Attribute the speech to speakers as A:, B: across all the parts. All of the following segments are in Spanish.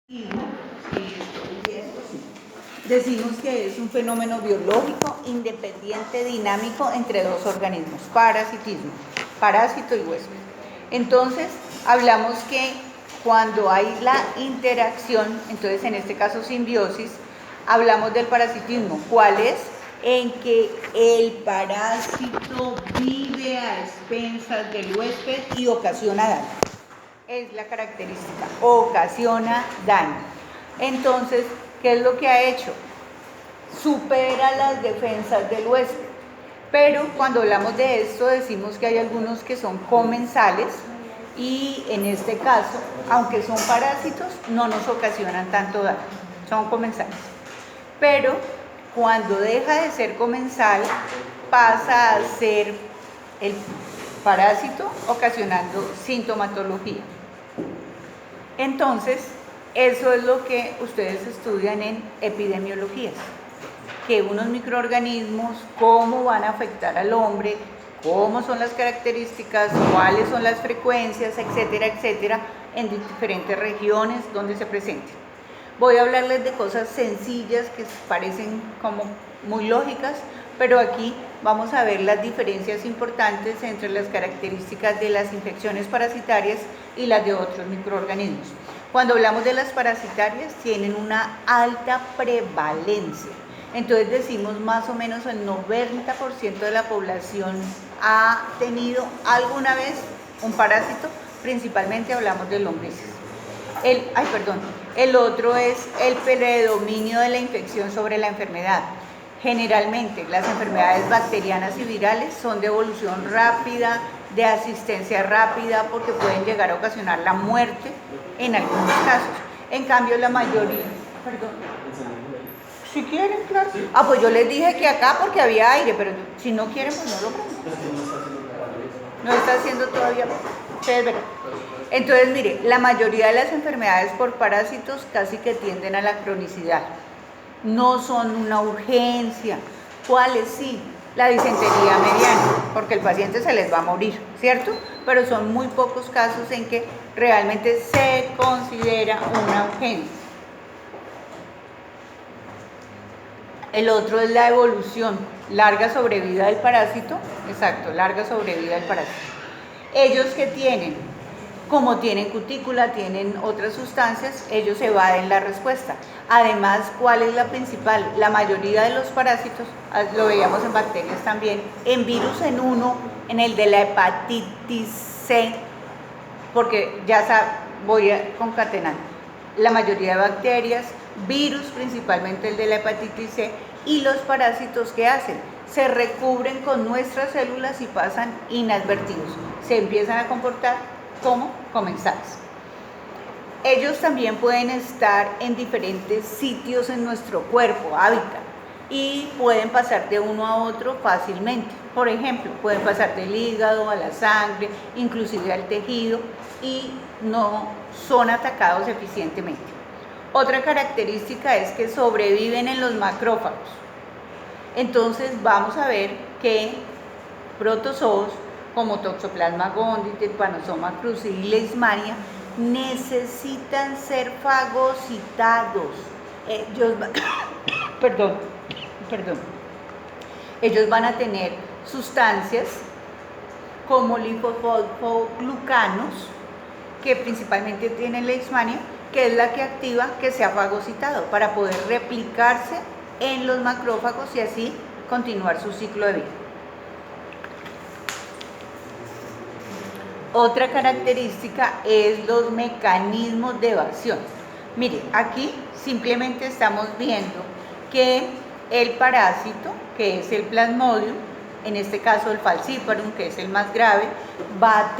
A: Sí, decimos que es un fenómeno biológico independiente, dinámico entre dos organismos, parasitismo, parásito y huésped. Entonces, hablamos que cuando hay la interacción, entonces en este caso simbiosis, hablamos del parasitismo. ¿Cuál es? En que el parásito vive a expensas del huésped y ocasiona daño. Es la característica, ocasiona daño. Entonces, ¿qué es lo que ha hecho? Supera las defensas del huésped. Pero cuando hablamos de esto decimos que hay algunos que son comensales y en este caso, aunque son parásitos, no nos ocasionan tanto daño, son comensales. Pero cuando deja de ser comensal, pasa a ser el parásito ocasionando sintomatología. Entonces, eso es lo que ustedes estudian en epidemiologías, que unos microorganismos, cómo van a afectar al hombre, cómo son las características, cuáles son las frecuencias, etcétera, etcétera, en diferentes regiones donde se presenten. Voy a hablarles de cosas sencillas que parecen como muy lógicas, pero aquí vamos a ver las diferencias importantes entre las características de las infecciones parasitarias y las de otros microorganismos. Cuando hablamos de las parasitarias, tienen una alta prevalencia. Entonces decimos más o menos el 90% de la población ha tenido alguna vez un parásito, principalmente hablamos de lombrices. El otro es el predominio de la infección sobre la enfermedad. Generalmente las enfermedades bacterianas y virales son de evolución rápida, de asistencia rápida, porque pueden llegar a ocasionar la muerte en algunos casos. En cambio, la mayoría... Perdón. Si quieren, claro. Pues yo les dije que acá porque había aire, pero si no quieren, pues no lo pongan. No está haciendo todavía. Ustedes verán. Entonces, mire, la mayoría de las enfermedades por parásitos casi que tienden a la cronicidad. No son una urgencia. ¿Cuáles sí? La disentería mediana, porque el paciente se les va a morir, ¿cierto? Pero son muy pocos casos en que realmente se considera una urgencia. El otro es la evolución, larga sobrevida del parásito, exacto, larga sobrevida del parásito. Ellos que tienen, como tienen cutícula, tienen otras sustancias, ellos evaden la respuesta. Además, ¿cuál es la principal? La mayoría de los parásitos, lo veíamos en bacterias también, en virus en uno, en el de la hepatitis C, porque ya voy concatenando. La mayoría de bacterias, virus, principalmente el de la hepatitis C, y los parásitos que hacen, se recubren con nuestras células y pasan inadvertidos, se empiezan a comportar como comensales. Ellos también pueden estar en diferentes sitios en nuestro cuerpo, hábitat, y pueden pasar de uno a otro fácilmente. Por ejemplo, pueden pasar del hígado a la sangre, inclusive al tejido, y no son atacados eficientemente. Otra característica es que sobreviven en los macrófagos. Entonces vamos a ver que protozoos como Toxoplasma gondii, Trypanosoma cruzi y Leishmania necesitan ser fagocitados. Ellos van a tener sustancias como linfosfosfoglucanos, que principalmente tienen Leishmania, que es la que activa que sea fagocitado para poder replicarse en los macrófagos y así continuar su ciclo de vida. Otra característica es los mecanismos de evasión. Mire, aquí simplemente estamos viendo que el parásito, que es el Plasmodium, en este caso el Falciparum, que es el más grave, va a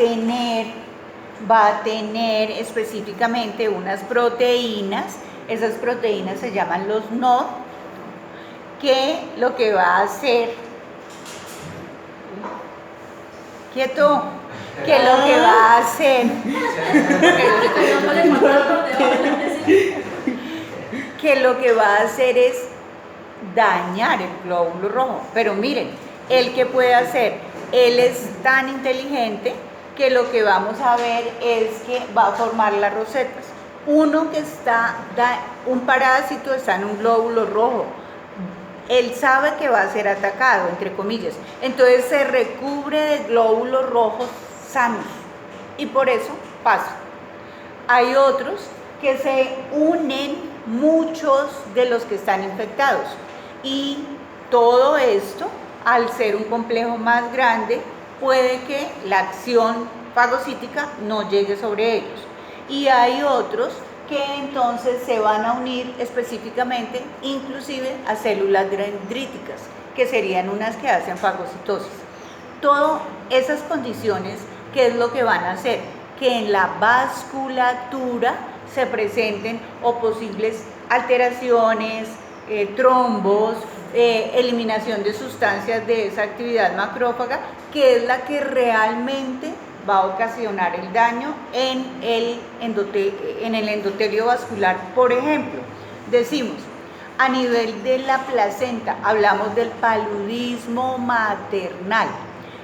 A: tener específicamente unas proteínas. Esas proteínas se llaman los NOD, que lo que va a hacer, que lo que va a hacer, es dañar el glóbulo rojo. Pero miren, ¿él qué puede hacer? Él es tan inteligente que lo que vamos a ver es que va a formar las rosetas. Uno que un parásito está en un glóbulo rojo, él sabe que va a ser atacado, entre comillas, entonces se recubre de glóbulos rojos sanos y por eso pasa. Hay otros que se unen muchos de los que están infectados y todo esto, al ser un complejo más grande, puede que la acción fagocítica no llegue sobre ellos. Y hay otros que entonces se van a unir específicamente, inclusive a células dendríticas, que serían unas que hacen fagocitosis. Todas esas condiciones, ¿qué es lo que van a hacer? Que en la vasculatura se presenten o posibles alteraciones, trombos, eliminación de sustancias de esa actividad macrófaga, que es la que realmente va a ocasionar el daño en el endotelio vascular. Por ejemplo, decimos, a nivel de la placenta, hablamos del paludismo maternal.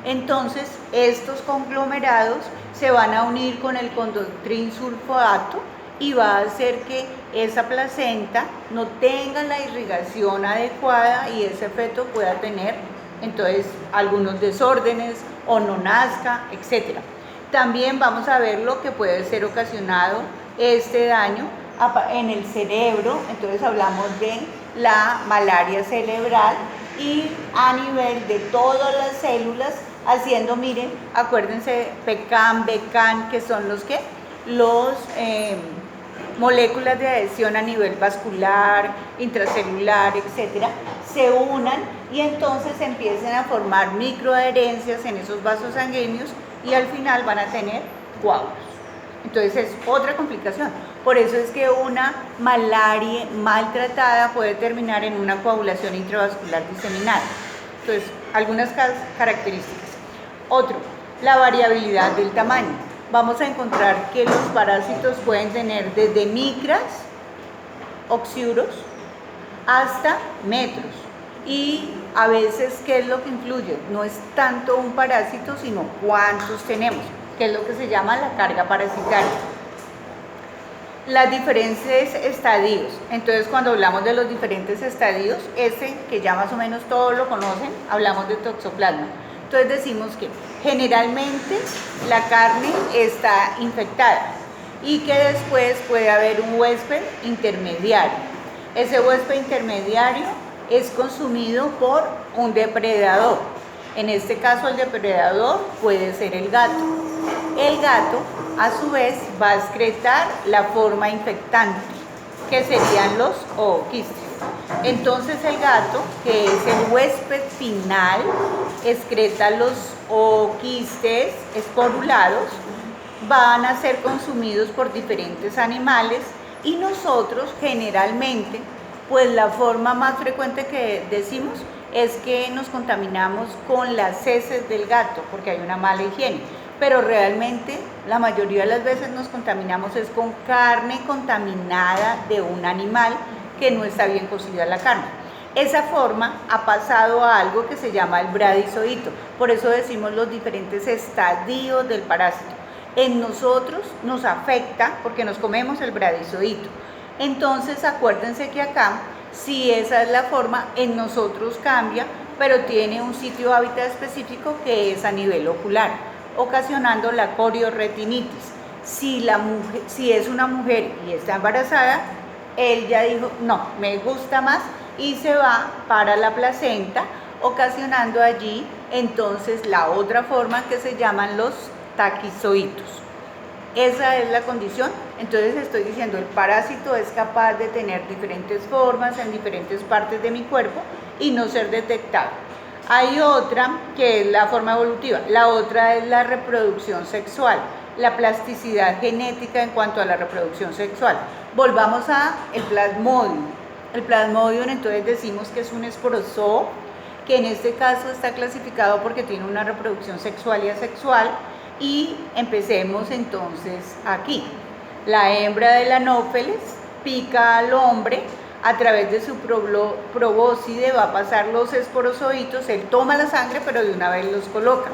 A: Entonces, estos conglomerados se van a unir con el condroitin sulfato y va a hacer que esa placenta no tenga la irrigación adecuada y ese feto pueda tener entonces algunos desórdenes o no nazca, etc. También vamos a ver lo que puede ser ocasionado este daño en el cerebro. Entonces hablamos de la malaria cerebral y a nivel de todas las células, haciendo, miren, acuérdense, PECAM, BECAN, que son los moléculas de adhesión a nivel vascular, intracelular, etcétera, se unan y entonces empiezan a formar microadherencias en esos vasos sanguíneos y al final van a tener coágulos. Entonces es otra complicación. Por eso es que una malaria maltratada puede terminar en una coagulación intravascular diseminada. Entonces, algunas características. Otro, la variabilidad del tamaño. Vamos a encontrar que los parásitos pueden tener desde micras, oxiuros, hasta metros. Y a veces, ¿qué es lo que influye? No es tanto un parásito, sino cuántos tenemos, que es lo que se llama la carga parasitaria. Las diferentes estadios. Entonces, cuando hablamos de los diferentes estadios, que ya más o menos todos lo conocen, hablamos de toxoplasma. Entonces decimos que generalmente la carne está infectada y que después puede haber un huésped intermediario. Ese huésped intermediario es consumido por un depredador. En este caso el depredador puede ser el gato. El gato a su vez va a excretar la forma infectante, que serían los ooquistes. Entonces el gato, que es el huésped final, excreta los ooquistes esporulados, van a ser consumidos por diferentes animales y nosotros generalmente, pues la forma más frecuente que decimos es que nos contaminamos con las heces del gato porque hay una mala higiene, pero realmente la mayoría de las veces nos contaminamos es con carne contaminada de un animal que no está bien cocida la carne. Esa forma ha pasado a algo que se llama el bradizoito, por eso decimos los diferentes estadios del parásito. En nosotros nos afecta porque nos comemos el bradizoito. Entonces acuérdense que acá, si esa es la forma, en nosotros cambia, pero tiene un sitio hábitat específico que es a nivel ocular, ocasionando la coriorretinitis. Si es una mujer y está embarazada, él ya dijo, no, me gusta más, y se va para la placenta, ocasionando allí entonces la otra forma que se llaman los taquizoitos. Esa es la condición. Entonces estoy diciendo, el parásito es capaz de tener diferentes formas en diferentes partes de mi cuerpo y no ser detectado. Hay otra que es la forma evolutiva, la otra es la reproducción sexual, la plasticidad genética en cuanto a la reproducción sexual. Volvamos a el plasmodium. El plasmodium, entonces decimos que es un esporozoo, que en este caso está clasificado porque tiene una reproducción sexual y asexual. Y empecemos entonces aquí. La hembra del anófeles pica al hombre, a través de su probóscide va a pasar los esporozoitos, él toma la sangre pero de una vez los coloca.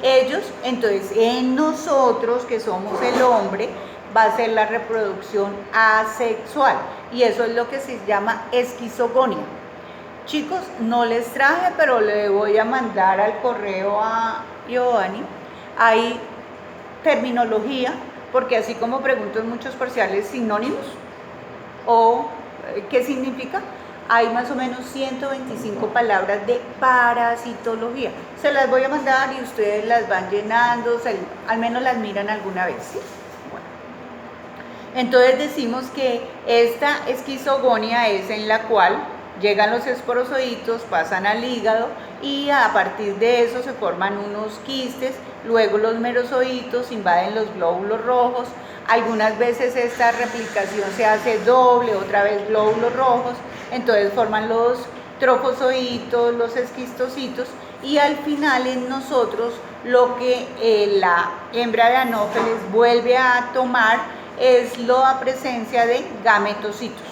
A: Ellos, entonces en nosotros que somos el hombre, va a ser la reproducción asexual, y eso es lo que se llama esquizogonia. Chicos, no les traje, pero le voy a mandar al correo a Giovanni. Hay terminología, porque así como pregunto en muchos parciales sinónimos o qué significa, hay más o menos 125 palabras de parasitología. Se las voy a mandar y ustedes las van llenando, al menos las miran alguna vez, ¿sí? Bueno. Entonces decimos que esta esquizogonia es en la cual llegan los esporozoitos, pasan al hígado y a partir de eso se forman unos quistes, luego los merozoitos invaden los glóbulos rojos, algunas veces esta replicación se hace doble, otra vez glóbulos rojos, entonces forman los trofozoitos, los esquistocitos, y al final en nosotros lo que la hembra de Anófeles vuelve a tomar es la presencia de gametocitos.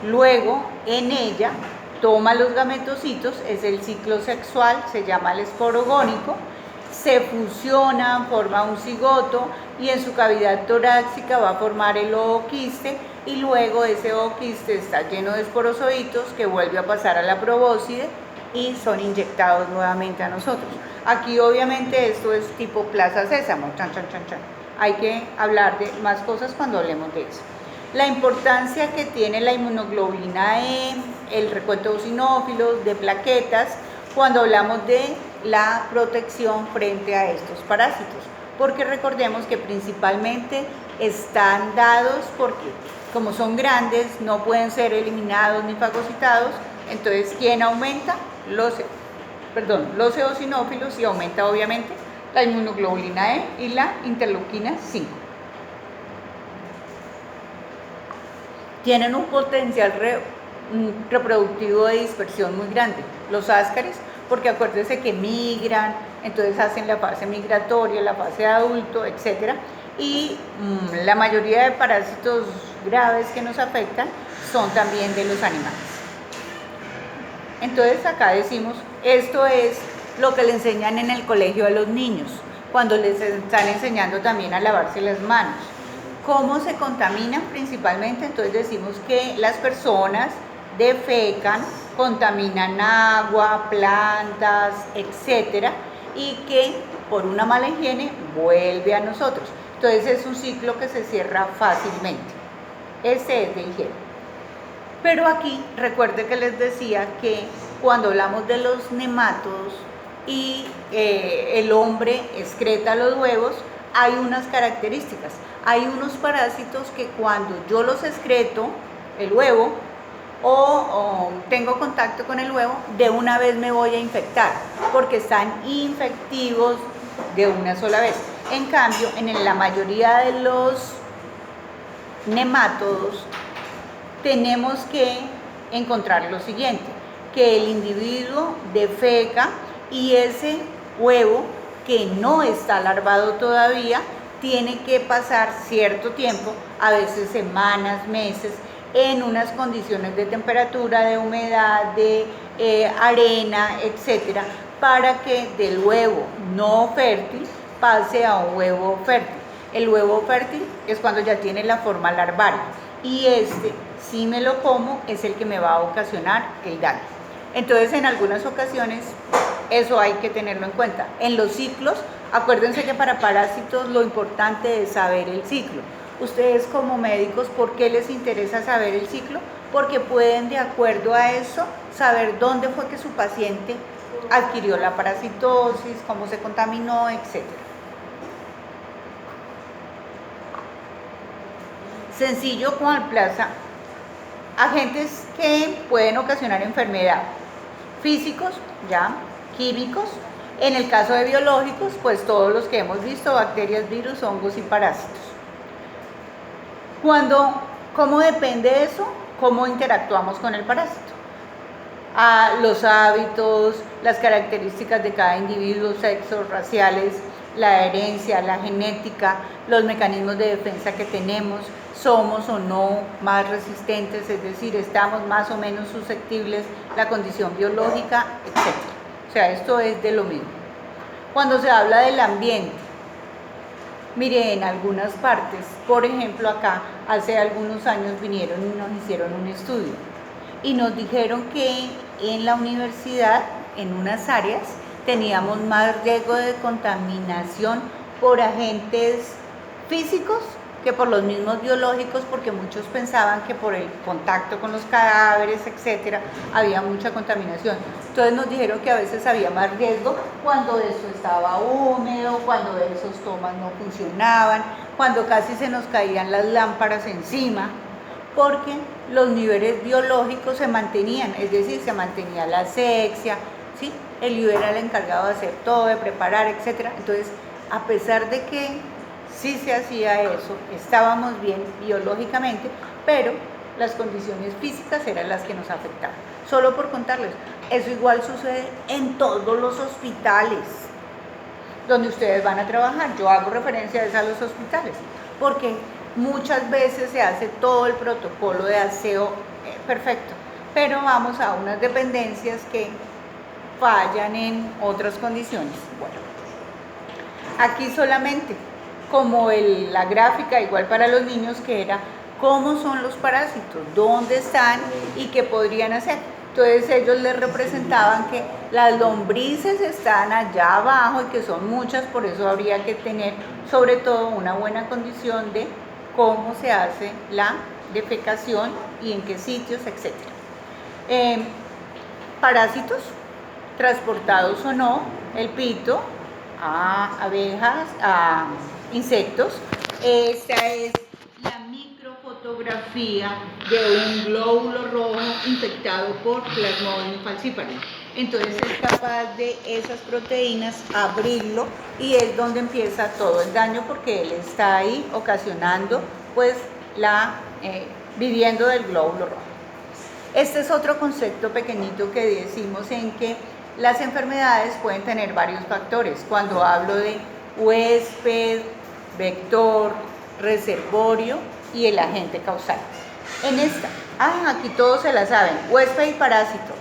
A: Luego en ella toma los gametocitos, es el ciclo sexual, se llama el esporogónico, se fusionan, forma un cigoto y en su cavidad torácica va a formar el ooquiste, y luego ese ooquiste está lleno de esporozoitos que vuelve a pasar a la probóscide y son inyectados nuevamente a nosotros. Aquí obviamente esto es tipo Plaza Sésamo, chan, chan, chan, chan. Hay que hablar de más cosas cuando hablemos de eso. La importancia que tiene la inmunoglobulina E, el recuento de eosinófilos, de plaquetas, cuando hablamos de la protección frente a estos parásitos, porque recordemos que principalmente están dados porque como son grandes no pueden ser eliminados ni fagocitados, entonces ¿quién aumenta? Los eosinófilos, y aumenta obviamente la inmunoglobulina E y la interleuquina 5. Tienen un potencial reproductivo de dispersión muy grande, los áscaris, porque acuérdense que migran, entonces hacen la fase migratoria, la fase adulto, etc. Y la mayoría de parásitos graves que nos afectan son también de los animales. Entonces acá decimos, esto es lo que le enseñan en el colegio a los niños, cuando les están enseñando también a lavarse las manos. ¿Cómo se contaminan principalmente? Entonces decimos que las personas defecan, contaminan agua, plantas, etc. y que por una mala higiene vuelve a nosotros. Entonces es un ciclo que se cierra fácilmente. Ese es de higiene. Pero aquí recuerde que les decía que cuando hablamos de los nemátodos y el hombre excreta los huevos, hay unas características. Hay unos parásitos que cuando yo los excreto, el huevo, o tengo contacto con el huevo, de una vez me voy a infectar, porque están infectivos de una sola vez. En cambio, en la mayoría de los nemátodos, tenemos que encontrar lo siguiente, que el individuo defeca y ese huevo que no está larvado todavía tiene que pasar cierto tiempo, a veces semanas, meses, en unas condiciones de temperatura, de humedad, de arena, etcétera, para que del huevo no fértil pase a un huevo fértil. El huevo fértil es cuando ya tiene la forma larvaria, y si me lo como, es el que me va a ocasionar el daño. Entonces, en algunas ocasiones, eso hay que tenerlo en cuenta. En los ciclos, acuérdense que para parásitos lo importante es saber el ciclo. Ustedes como médicos, ¿por qué les interesa saber el ciclo? Porque pueden, de acuerdo a eso, saber dónde fue que su paciente adquirió la parasitosis, cómo se contaminó, etc. Sencillo con Alplaza. Agentes que pueden ocasionar enfermedad. Físicos, ya, químicos. En el caso de biológicos, pues todos los que hemos visto, bacterias, virus, hongos y parásitos. ¿Cómo depende eso? ¿Cómo interactuamos con el parásito? Los hábitos, las características de cada individuo, sexos, raciales, la herencia, la genética, los mecanismos de defensa que tenemos, somos o no más resistentes, es decir, estamos más o menos susceptibles, la condición biológica, etc. O sea, esto es de lo mismo. Cuando se habla del ambiente, Mire, en algunas partes, por ejemplo acá, hace algunos años vinieron y nos hicieron un estudio y nos dijeron que en la universidad, en unas áreas, teníamos más riesgo de contaminación por agentes físicos que por los mismos biológicos, porque muchos pensaban que por el contacto con los cadáveres, etcétera, había mucha contaminación. Entonces nos dijeron que a veces había más riesgo cuando eso estaba húmedo, cuando esos tomas no funcionaban, cuando casi se nos caían las lámparas encima, porque los niveles biológicos se mantenían, es decir, se mantenía la asepsia, ¿sí? El IU era el encargado de hacer todo, de preparar, etcétera. Entonces, a pesar de que sí se hacía eso, estábamos bien biológicamente, pero las condiciones físicas eran las que nos afectaban. Solo por contarles, eso igual sucede en todos los hospitales donde ustedes van a trabajar. Yo hago referencia a los hospitales, porque muchas veces se hace todo el protocolo de aseo perfecto, pero vamos a unas dependencias que fallan en otras condiciones. Bueno, aquí solamente como la gráfica igual para los niños, que era cómo son los parásitos, dónde están y qué podrían hacer. Entonces ellos les representaban que las lombrices están allá abajo y que son muchas, por eso habría que tener sobre todo una buena condición de cómo se hace la defecación y en qué sitios, etc. Parásitos, transportados o no, el pito, a abejas, a insectos. Esta es la microfotografía de un glóbulo rojo infectado por Plasmodium falciparum. Entonces es capaz de esas proteínas abrirlo y es donde empieza todo el daño, porque él está ahí ocasionando pues viviendo del glóbulo rojo. Este es otro concepto pequeñito que decimos, en que las enfermedades pueden tener varios factores. Cuando hablo de huésped, vector, reservorio y el agente causal. En esta, aquí todos se la saben, huésped y parásito,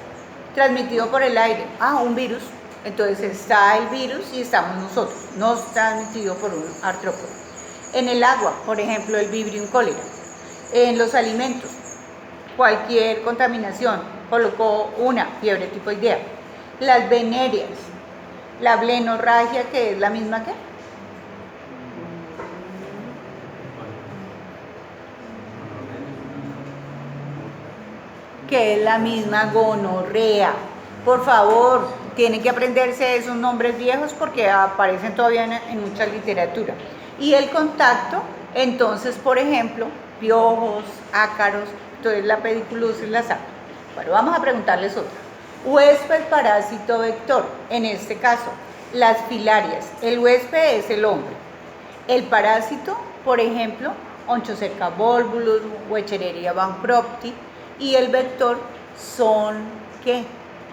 A: transmitido por el aire, un virus. Entonces está el virus y estamos nosotros, no transmitido por un artrópodo. En el agua, por ejemplo, el Vibrio cholera. En los alimentos, cualquier contaminación, colocó una fiebre tifoidea. Las venéreas, la blenorragia, que es la misma que es la misma gonorrea. Por favor, tienen que aprenderse esos nombres viejos porque aparecen todavía en mucha literatura. Y el contacto, entonces, por ejemplo, piojos, ácaros, entonces la pediculosis, la sarna. Bueno, vamos a preguntarles otra. Huésped, parásito, vector. En este caso, las filarias. El huésped es el hombre. El parásito, por ejemplo, Onchocerca volvulus, Wechereria bancropti. Y el vector son, ¿qué?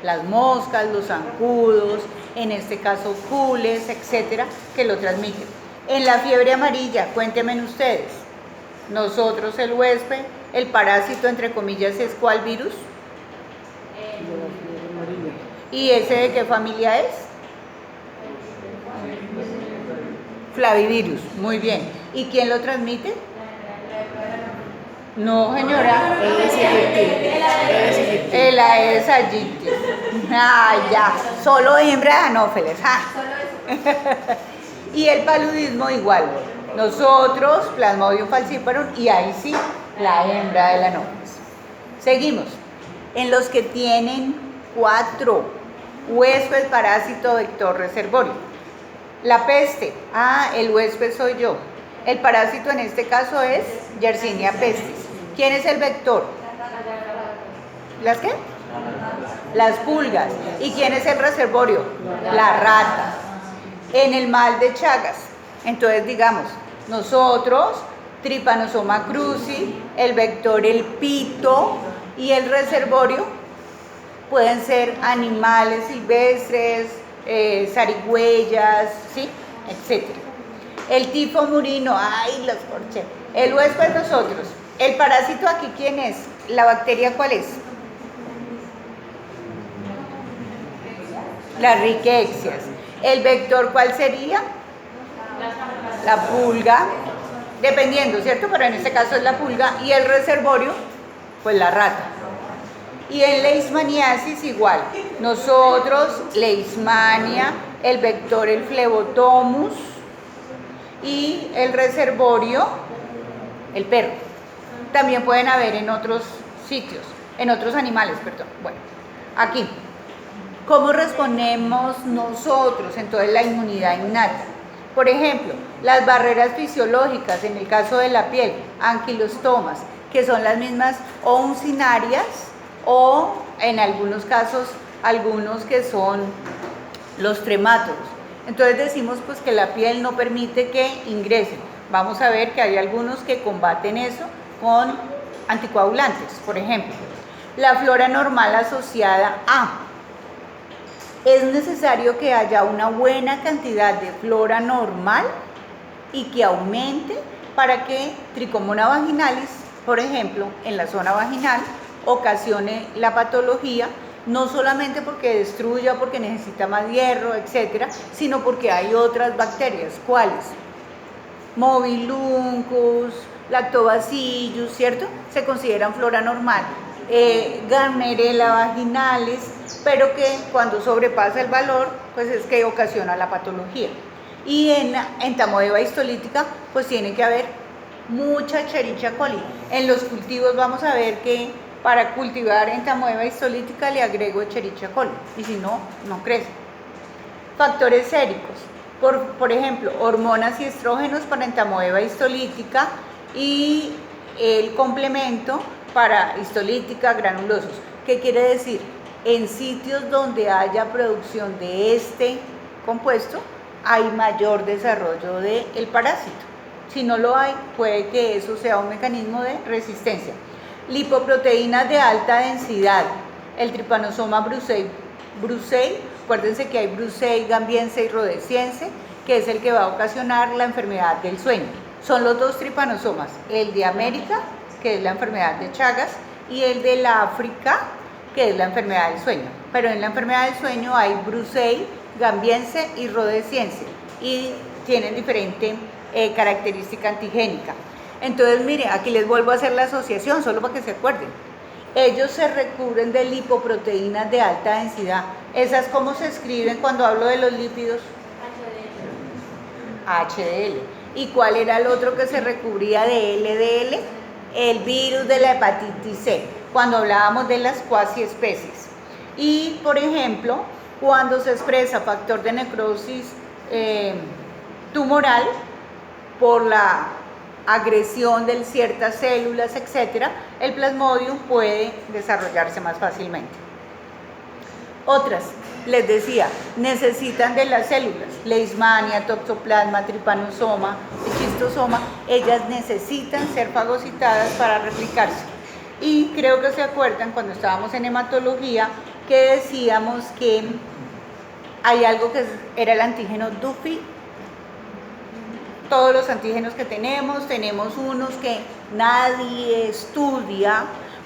A: Las moscas, los zancudos, en este caso cules, etcétera, que lo transmiten. En la fiebre amarilla, cuéntenme ustedes. Nosotros el huésped, el parásito, entre comillas, ¿es cuál virus? ¿Y ese de qué familia es? Flavivirus, muy bien. ¿Y quién lo transmite? No, señora. El Aedes aegypti. Ya. Solo hembra de anófeles. Y el paludismo igual. Nosotros, Plasmodium falciparum, y ahí sí, la hembra del anófeles. Seguimos. En los que tienen 4, huésped, parásito, vector, reservorio. La peste. El huésped soy yo. El parásito en este caso es Yersinia pestis. ¿Quién es el vector? ¿Las qué? Las pulgas. ¿Y quién es el reservorio? La rata. En el mal de Chagas, entonces digamos, nosotros, Trypanosoma cruzi, el vector el pito y el reservorio pueden ser animales silvestres, zarigüeyas, ¿sí? Etcétera. El tifo murino, los corché. El huésped nosotros. El parásito aquí, ¿quién es? ¿La bacteria cuál es? Las riquecias. ¿El vector cuál sería? la pulga, dependiendo, ¿cierto? Pero en este caso es la pulga, y el reservorio, pues la rata. Y en leishmaniasis igual, nosotros, leishmania, el vector, el Phlebotomus, y el reservorio, el perro. También pueden haber en otros sitios, en otros animales, perdón. Bueno, aquí, ¿cómo respondemos nosotros? Entonces la inmunidad innata. Por ejemplo, las barreras fisiológicas, en el caso de la piel, anquilostomas, que son las mismas o uncinarias o en algunos casos, algunos que son los tremátodos. Entonces decimos pues que la piel no permite que ingresen. Vamos a ver que hay algunos que combaten eso con anticoagulantes, por ejemplo. La flora normal asociada a... Es necesario que haya una buena cantidad de flora normal y que aumente para que Trichomona vaginalis, por ejemplo, en la zona vaginal, ocasione la patología, no solamente porque destruya, porque necesita más hierro, etcétera, sino porque hay otras bacterias. ¿Cuáles? Mobiluncus, Lactobacillus, ¿cierto? Se consideran flora normal. Gardnerella vaginalis, pero que cuando sobrepasa el valor, pues es que ocasiona la patología. Y en Entamoeba histolítica, pues tiene que haber mucha Escherichia coli. En los cultivos vamos a ver que para cultivar Entamoeba histolítica le agrego Escherichia coli, y si no, no crece. Factores séricos, por ejemplo, hormonas y estrógenos para Entamoeba histolítica y el complemento para histolítica granulosos. ¿Qué quiere decir? En sitios donde haya producción de este compuesto, hay mayor desarrollo del parásito. Si no lo hay, puede que eso sea un mecanismo de resistencia. Lipoproteínas de alta densidad, el Trypanosoma brucei, acuérdense que hay brucei, gambiense y rhodesiense, que es el que va a ocasionar la enfermedad del sueño. Son los dos tripanosomas, el de América, que es la enfermedad de Chagas, y el de la África, que es la enfermedad del sueño. Pero en la enfermedad del sueño hay brucei, gambiense y rhodesiense, y tienen diferente característica antigénica. Entonces, mire, aquí les vuelvo a hacer la asociación, solo para que se acuerden. Ellos se recubren de lipoproteínas de alta densidad. ¿Esas cómo se escriben cuando hablo de los lípidos? HDL. ¿Y cuál era el otro que se recubría de LDL? El virus de la hepatitis C, cuando hablábamos de las cuasi especies. Y, por ejemplo, cuando se expresa factor de necrosis tumoral por la agresión de ciertas células, etcétera, el Plasmodium puede desarrollarse más fácilmente. Otras, les decía, necesitan de las células, Leishmania, Toxoplasma, Trypanosoma, Schistosoma, ellas necesitan ser fagocitadas para replicarse. Y creo que se acuerdan cuando estábamos en hematología que decíamos que hay algo que era el antígeno Duffy. Todos los antígenos que tenemos unos que nadie estudia,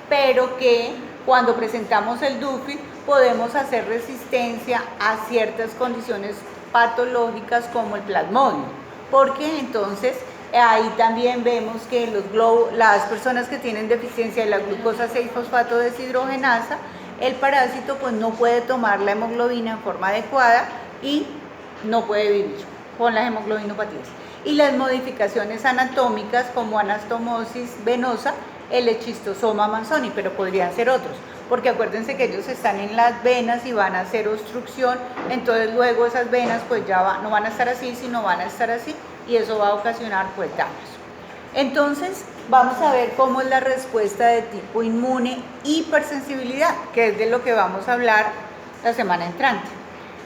A: pero que cuando presentamos el Duffy podemos hacer resistencia a ciertas condiciones patológicas como el Plasmodium, porque entonces ahí también vemos que las personas que tienen deficiencia de la glucosa 6-fosfato deshidrogenasa, el parásito pues no puede tomar la hemoglobina en forma adecuada y no puede vivir con las hemoglobinopatías. Y las modificaciones anatómicas como anastomosis venosa, el Schistosoma manzoni, pero podrían ser otros, porque acuérdense que ellos están en las venas y van a hacer obstrucción, entonces luego esas venas pues ya no van a estar así, sino van a estar así, y eso va a ocasionar pues daños. Entonces vamos a ver cómo es la respuesta de tipo inmune, hipersensibilidad, que es de lo que vamos a hablar la semana entrante.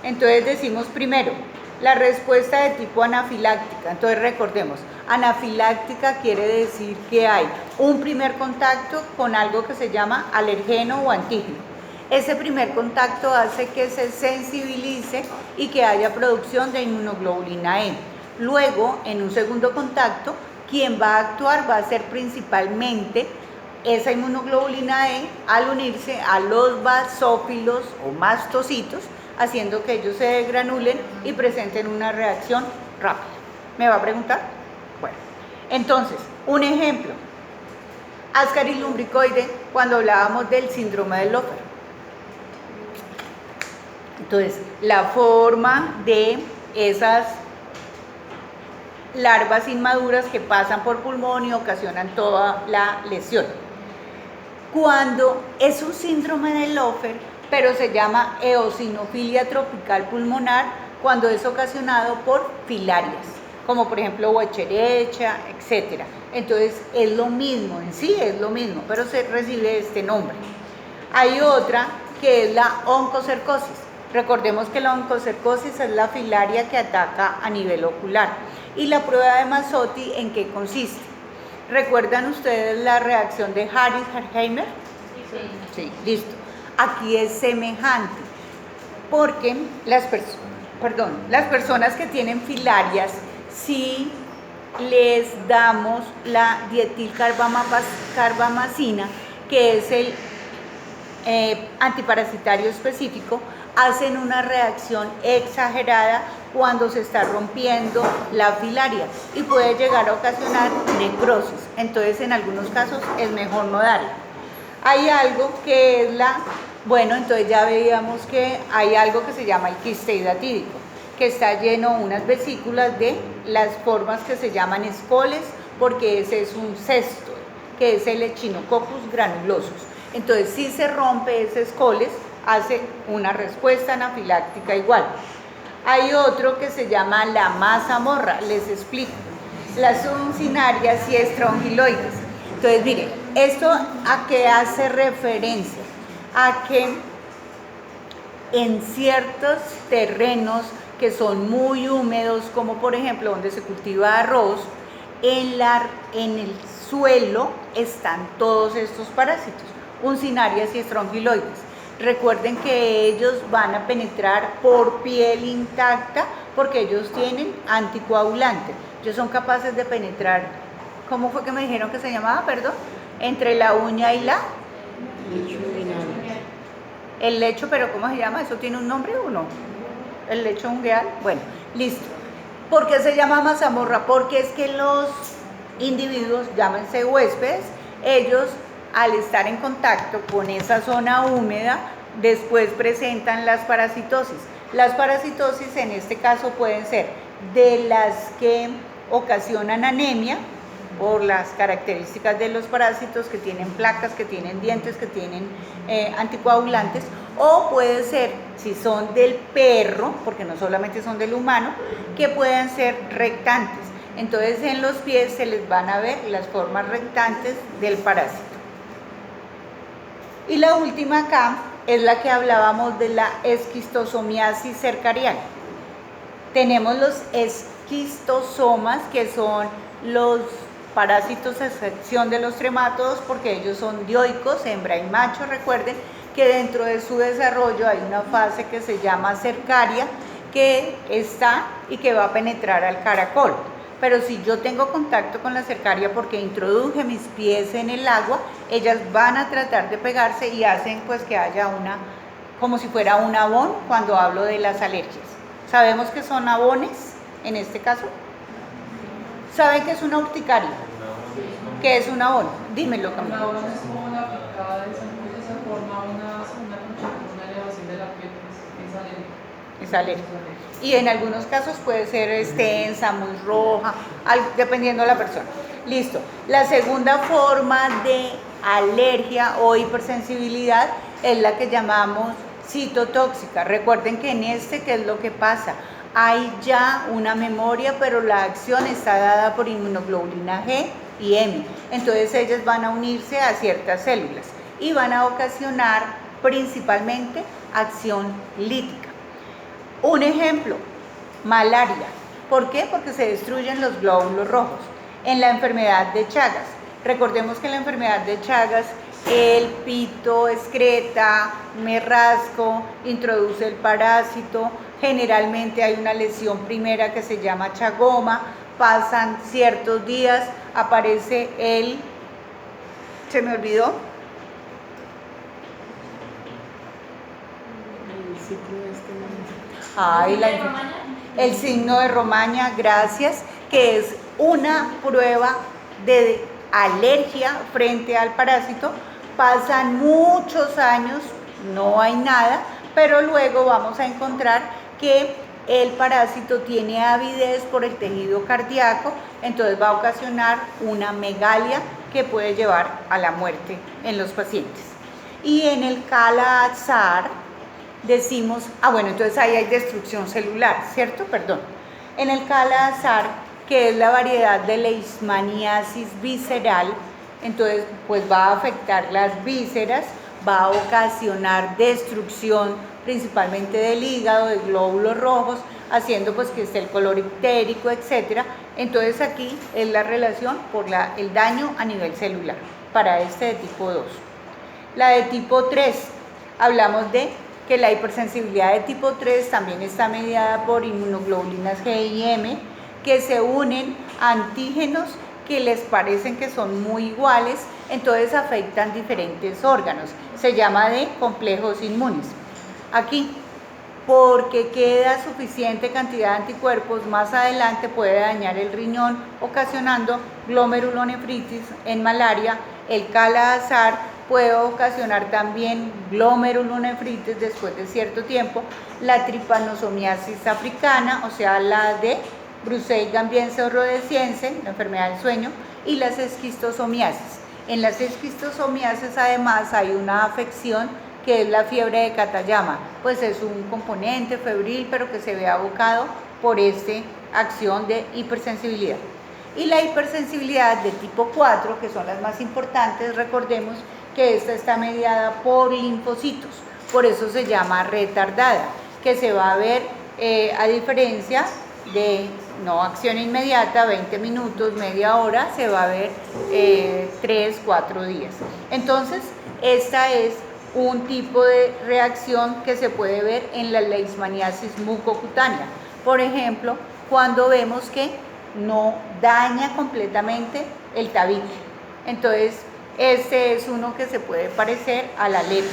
A: Entonces decimos primero, la respuesta de tipo anafiláctica. Entonces recordemos, anafiláctica quiere decir que hay un primer contacto con algo que se llama alergeno o antígeno. Ese primer contacto hace que se sensibilice y que haya producción de inmunoglobulina E. Luego, en un segundo contacto, quien va a actuar va a ser principalmente esa inmunoglobulina E al unirse a los basófilos o mastocitos, haciendo que ellos se granulen y presenten una reacción rápida. ¿Me va a preguntar? Bueno, entonces, un ejemplo. Ascaris lumbricoide, cuando hablábamos del síndrome de Lofer. Entonces, la forma de esas larvas inmaduras que pasan por pulmón y ocasionan toda la lesión. Cuando es un síndrome de Lofer, pero se llama eosinofilia tropical pulmonar, cuando es ocasionado por filarias, como por ejemplo Wecherecha, etc. Entonces es lo mismo, en sí es lo mismo, pero se recibe este nombre. Hay otra que es la oncocercosis. Recordemos que la oncocercosis es la filaria que ataca a nivel ocular. ¿Y la prueba de Mazzotti en qué consiste? ¿Recuerdan ustedes la reacción de Harris-Herheimer? Sí, listo. Aquí es semejante, porque las personas que tienen filarias, si les damos la dietilcarbamazina, que es el antiparasitario específico, hacen una reacción exagerada cuando se está rompiendo la filaria y puede llegar a ocasionar necrosis. Entonces, en algunos casos es mejor no darla. Hay algo que es entonces ya veíamos que hay algo que se llama el quiste hidatídico, que está lleno unas vesículas de las formas que se llaman escoles, porque ese es un cesto, que es el Echinococcus granulosus. Entonces, si se rompe ese escoles, hace una respuesta anafiláctica igual. Hay otro que se llama la mazamorra, les explico. Las uncinarias y estrongiloides. Entonces, miren, ¿esto a qué hace referencia? A que en ciertos terrenos que son muy húmedos, como por ejemplo donde se cultiva arroz, en el suelo están todos estos parásitos, uncinarias y estrongiloides. Recuerden que ellos van a penetrar por piel intacta porque ellos tienen anticoagulante. Ellos son capaces de penetrar, ¿cómo fue que me dijeron que se llamaba? Perdón. Entre la uña y la... El lecho, pero ¿cómo se llama? ¿Eso tiene un nombre o no? El lecho ungueal. Bueno, listo. ¿Por qué se llama mazamorra? Porque es que los individuos, llámense huéspedes, ellos al estar en contacto con esa zona húmeda, después presentan las parasitosis. Las parasitosis en este caso pueden ser de las que ocasionan anemia, por las características de los parásitos, que tienen placas, que tienen dientes, que tienen anticoagulantes, o puede ser, si son del perro, porque no solamente son del humano, que puedan ser rectantes. Entonces en los pies se les van a ver las formas rectantes del parásito. Y la última acá es la que hablábamos de la esquistosomiasis cercarial. Tenemos los esquistosomas, que son los parásitos a excepción de los tremátodos, porque ellos son dioicos, hembra y macho. Recuerden que dentro de su desarrollo hay una fase que se llama cercaria, que está y que va a penetrar al caracol. Pero si yo tengo contacto con la cercaria porque introduje mis pies en el agua, ellas van a tratar de pegarse y hacen pues que haya como si fuera un abón cuando hablo de las alergias. ¿Sabemos que son abones en este caso? ¿Saben qué es una urticaria? ¿Qué es un abón? Dímelo, Camila.
B: Un abón es como una picada de zancudo, se forma una elevación de la piel, es alérgica.
A: Es alérgica. Y en algunos casos puede ser extensa, muy roja, dependiendo de la persona. Listo. La segunda forma de alergia o hipersensibilidad es la que llamamos citotóxica. Recuerden que en ¿qué es lo que pasa? Hay ya una memoria, pero la acción está dada por inmunoglobulina G y M. Entonces ellas van a unirse a ciertas células y van a ocasionar principalmente acción lítica. Un ejemplo, malaria. ¿Por qué? Porque se destruyen los glóbulos rojos. En la enfermedad de Chagas, recordemos que en la enfermedad de Chagas el pito excreta, me rasco, introduce el parásito, generalmente hay una lesión primera que se llama chagoma, pasan ciertos días, aparece ¿se me olvidó? El signo de Romaña, gracias. que es una prueba de alergia frente al parásito. Pasan muchos años, no hay nada, pero luego vamos a encontrar que el parásito tiene avidez por el tejido cardíaco, entonces va a ocasionar una megalia que puede llevar a la muerte en los pacientes. Y en el Kala-Azar decimos, bueno, entonces ahí hay destrucción celular, ¿cierto? Perdón. En el Kala-Azar, que es la variedad de leishmaniasis visceral, entonces pues va a afectar las vísceras, va a ocasionar destrucción principalmente del hígado, de glóbulos rojos, haciendo pues que esté el color ictérico, etc. Entonces aquí es la relación por el daño a nivel celular para este de tipo 2. La de tipo 3, hablamos de que la hipersensibilidad de tipo 3 también está mediada por inmunoglobulinas G y M, que se unen a antígenos que les parecen que son muy iguales, entonces afectan diferentes órganos. Se llama de complejos inmunes. Aquí, porque queda suficiente cantidad de anticuerpos, más adelante puede dañar el riñón, ocasionando glomerulonefritis en malaria. El Kala-Azar puede ocasionar también glomerulonefritis después de cierto tiempo. La trypanosomiasis africana, o sea, la de Brucei gambiense rhodesiense, la enfermedad del sueño, y las esquistosomiasis. En las esquistosomiasis además hay una afección que es la fiebre de Katayama, pues es un componente febril pero que se ve abocado por esta acción de hipersensibilidad. Y la hipersensibilidad de tipo 4, que son las más importantes, recordemos que esta está mediada por linfocitos, por eso se llama retardada, que se va a ver a diferencia de no acción inmediata, 20 minutos, media hora, se va a ver 3, 4 días. Entonces, esta es un tipo de reacción que se puede ver en la leishmaniasis mucocutánea. Por ejemplo, cuando vemos que no daña completamente el tabique. Entonces, este es uno que se puede parecer a la lepra.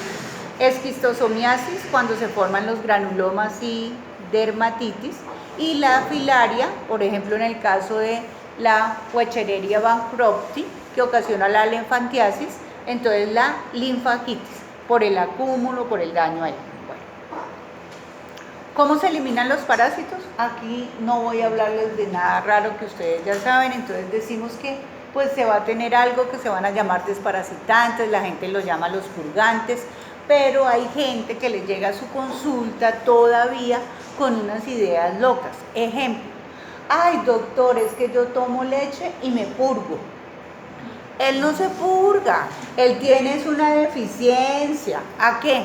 A: Esquistosomiasis, cuando se forman los granulomas y dermatitis. Y la filaria, por ejemplo, en el caso de la Wechereria bancrofti, que ocasiona la linfantiasis, entonces la linfaquitis, por el acúmulo, por el daño ahí. Bueno. ¿Cómo se eliminan los parásitos? Aquí no voy a hablarles de nada raro que ustedes ya saben, entonces decimos que pues se va a tener algo que se van a llamar desparasitantes, la gente lo llama los purgantes, pero hay gente que les llega a su consulta todavía con unas ideas locas. Ejemplo, ay doctor, es que yo tomo leche y me purgo. Él no se purga, él tiene una deficiencia. ¿A qué?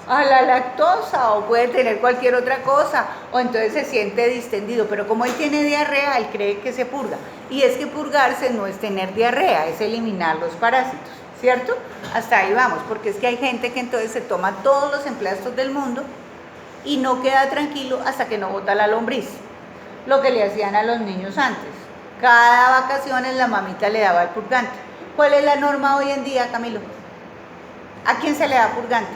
A: A la lactosa, o puede tener cualquier otra cosa, o entonces se siente distendido, pero como él tiene diarrea, él cree que se purga. Y es que purgarse no es tener diarrea, es eliminar los parásitos, ¿cierto? Hasta ahí vamos, porque es que hay gente que entonces se toma todos los emplastos del mundo y no queda tranquilo hasta que no bota la lombriz, lo que le hacían a los niños antes. Cada vacaciones la mamita le daba el purgante. ¿Cuál es la norma hoy en día, Camilo? ¿A quién se le da purgante?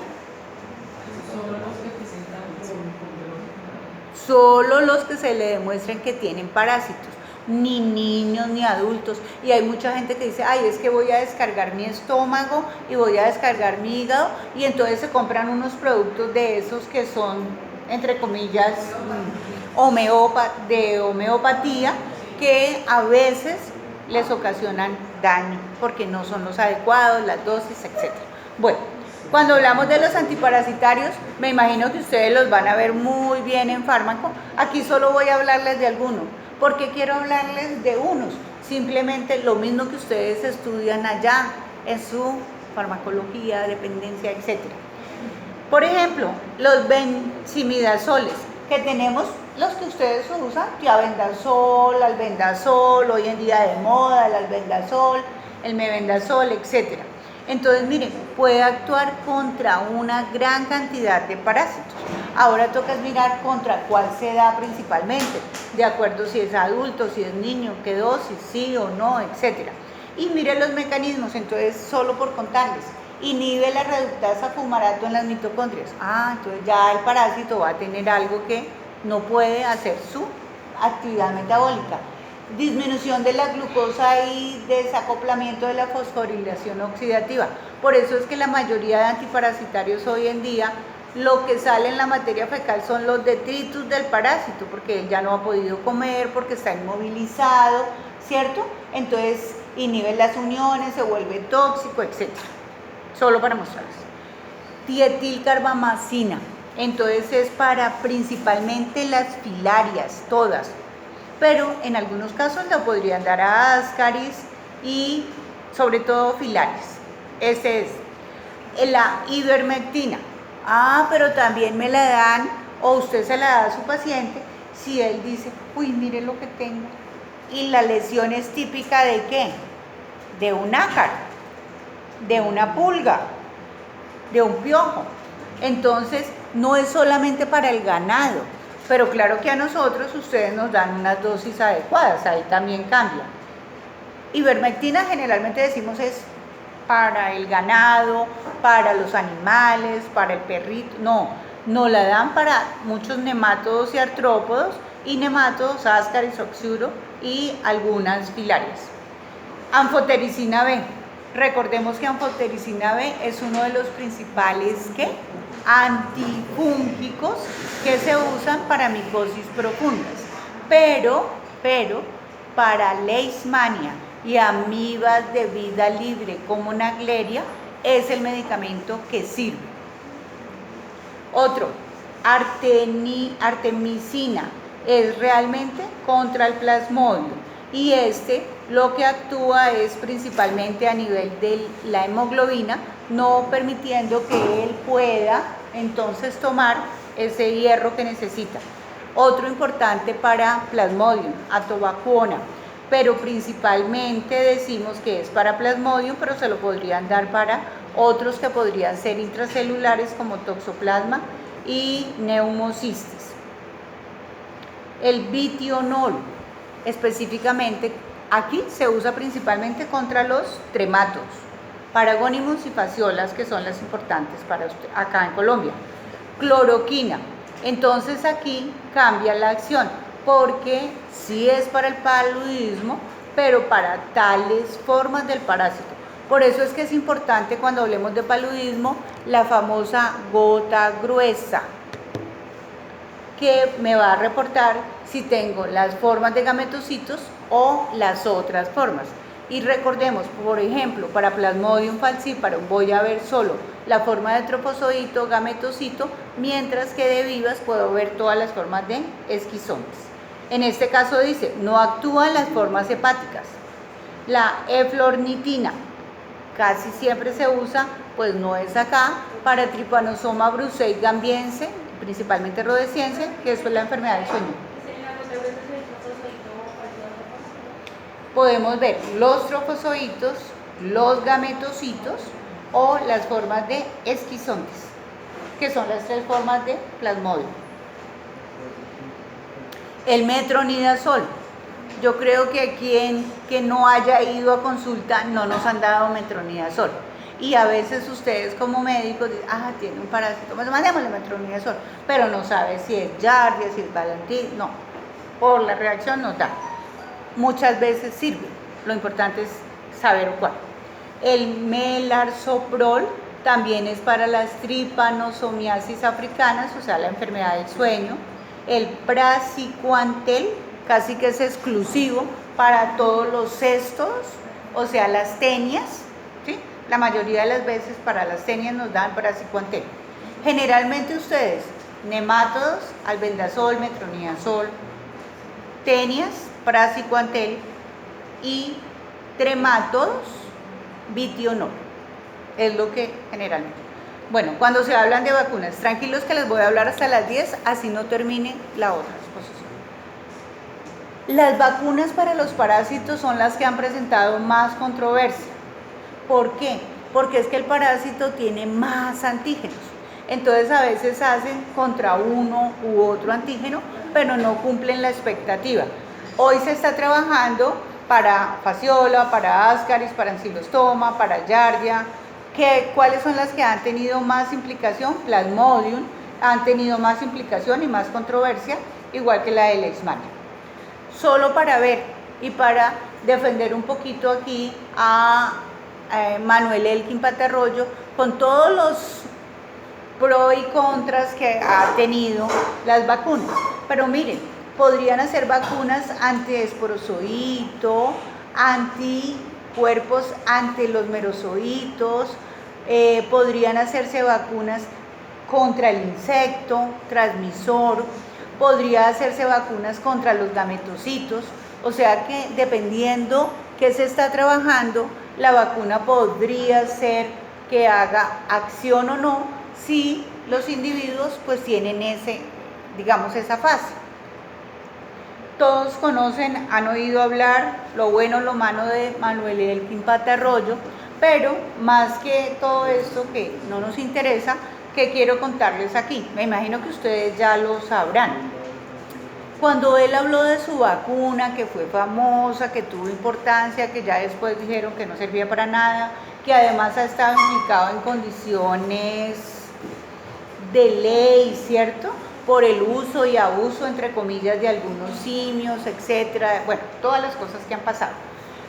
A: Solo los que se le demuestren que tienen parásitos, ni niños ni adultos. Y hay mucha gente que dice, ay, es que voy a descargar mi estómago y voy a descargar mi hígado, y entonces se compran unos productos de esos que son, entre comillas, de homeopatía, que a veces les ocasionan daño porque no son los adecuados, las dosis, etc. Bueno, cuando hablamos de los antiparasitarios, me imagino que ustedes los van a ver muy bien en fármaco. Aquí solo voy a hablarles de algunos. ¿Por qué quiero hablarles de unos? Simplemente lo mismo que ustedes estudian allá en su farmacología, dependencia, etc. Por ejemplo, los benzimidazoles, que tenemos los que ustedes usan, tiabendazol, albendazol, hoy en día de moda, el albendazol, el mebendazol, etc. Entonces, miren, puede actuar contra una gran cantidad de parásitos. Ahora toca mirar contra cuál se da principalmente, de acuerdo si es adulto, si es niño, qué dosis, sí o no, etc. Y miren los mecanismos, entonces, solo por contarles. Inhibe la reductasa fumarato en las mitocondrias. Entonces ya el parásito va a tener algo que no puede hacer su actividad metabólica, disminución de la glucosa y desacoplamiento de la fosforilación oxidativa. Por eso es que la mayoría de antiparasitarios hoy en día, lo que sale en la materia fecal son los detritus del parásito, porque él ya no ha podido comer, porque está inmovilizado, ¿cierto? Entonces inhibe las uniones, se vuelve tóxico, etc. Solo para mostrarles. Dietilcarbamazina, entonces es para principalmente las filarias, todas, pero en algunos casos la podrían dar a Ascaris y sobre todo filarias. Ese es. La ivermectina, pero también me la dan, o usted se la da a su paciente, si él dice, uy, mire lo que tengo, y la lesión es típica ¿de qué? De un ácaro, de una pulga, de un piojo. Entonces no es solamente para el ganado, pero claro que a nosotros ustedes nos dan unas dosis adecuadas, ahí también cambia. Ivermectina generalmente decimos es para el ganado, para los animales, para el perrito, no la dan para muchos nemátodos y artrópodos, y nemátodos, Ascaris, oxuro y algunas filarias. Anfotericina B. Recordemos que anfotericina B es uno de los principales antifúngicos que se usan para micosis profundas, pero para leishmania y amibas de vida libre como Naegleria es el medicamento que sirve. Otro, artemisina, es realmente contra el plasmodium, y lo que actúa es principalmente a nivel de la hemoglobina, no permitiendo que él pueda entonces tomar ese hierro que necesita. Otro importante para plasmodium, atovaquona, pero principalmente decimos que es para plasmodium, pero se lo podrían dar para otros que podrían ser intracelulares como toxoplasma y neumocistis. El bitionol, específicamente aquí se usa principalmente contra los trematos, paragónimos y fasciolas, que son las importantes para usted acá en Colombia. Cloroquina, entonces aquí cambia la acción, porque sí es para el paludismo, pero para tales formas del parásito. Por eso es que es importante cuando hablemos de paludismo, la famosa gota gruesa, que me va a reportar si tengo las formas de gametocitos o las otras formas. Y recordemos, por ejemplo, para Plasmodium falciparum voy a ver solo la forma de trofozoito, gametocito, mientras que de vivas puedo ver todas las formas de esquizontes. En este caso dice, no actúan las formas hepáticas. La eflornitina casi siempre se usa, pues no es acá, para Trypanosoma brucei gambiense, principalmente rhodesiense, que eso es la enfermedad del sueño. Podemos ver los trofozoitos, los gametocitos o las formas de esquizontes, que son las tres formas de Plasmodium. El metronidazol. Yo creo que quien que no haya ido a consulta no nos han dado metronidazol. Y a veces ustedes como médicos dicen, tiene un parásito, pues mandémosle metronidazol, pero no sabe si es Giardia, si es Valentín, no. Por la reacción nos da. Muchas veces sirve, lo importante es saber cuál. El melarsoprol también es para las trypanosomiasis africanas, o sea, la enfermedad del sueño. El praziquantel casi que es exclusivo para todos los cestos, o sea, las tenias, ¿sí? La mayoría de las veces para las tenias nos dan praziquantel. Generalmente ustedes, nemátodos, albendazol, metronidazol, tenias, praziquantel, y tremátodos, bitionol. Es lo que generalmente. Bueno, cuando se hablan de vacunas, tranquilos que les voy a hablar hasta las 10, así no termine la otra exposición. Las vacunas para los parásitos son las que han presentado más controversia. ¿Por qué? Porque es que el parásito tiene más antígenos. Entonces a veces hacen contra uno u otro antígeno, pero no cumplen la expectativa. Hoy se está trabajando para fasciola, para Ascaris, para ancilostoma, para Giardia. ¿Cuáles son las que han tenido más implicación? Plasmodium han tenido más implicación y más controversia, igual que la de leishmania. solo para ver y para defender un poquito aquí a Manuel Elkin Patarroyo con todos los pro y contras que ha tenido las vacunas. Pero miren, podrían hacer vacunas anti-esporozoito, anticuerpos ante los merozoitos, podrían hacerse vacunas contra el insecto transmisor, podría hacerse vacunas contra los gametocitos, o sea que dependiendo qué se está trabajando, la vacuna podría ser que haga acción o no si los individuos pues tienen esa fase. Todos conocen, han oído hablar lo bueno, lo malo de Manuel Elkin Patarroyo, pero más que todo esto que no nos interesa, que quiero contarles aquí, me imagino que ustedes ya lo sabrán. Cuando él habló de su vacuna, que fue famosa, que tuvo importancia, que ya después dijeron que no servía para nada, que además ha estado indicado en condiciones de ley, ¿cierto? Por el uso y abuso, entre comillas, de algunos simios, etcétera, bueno, todas las cosas que han pasado.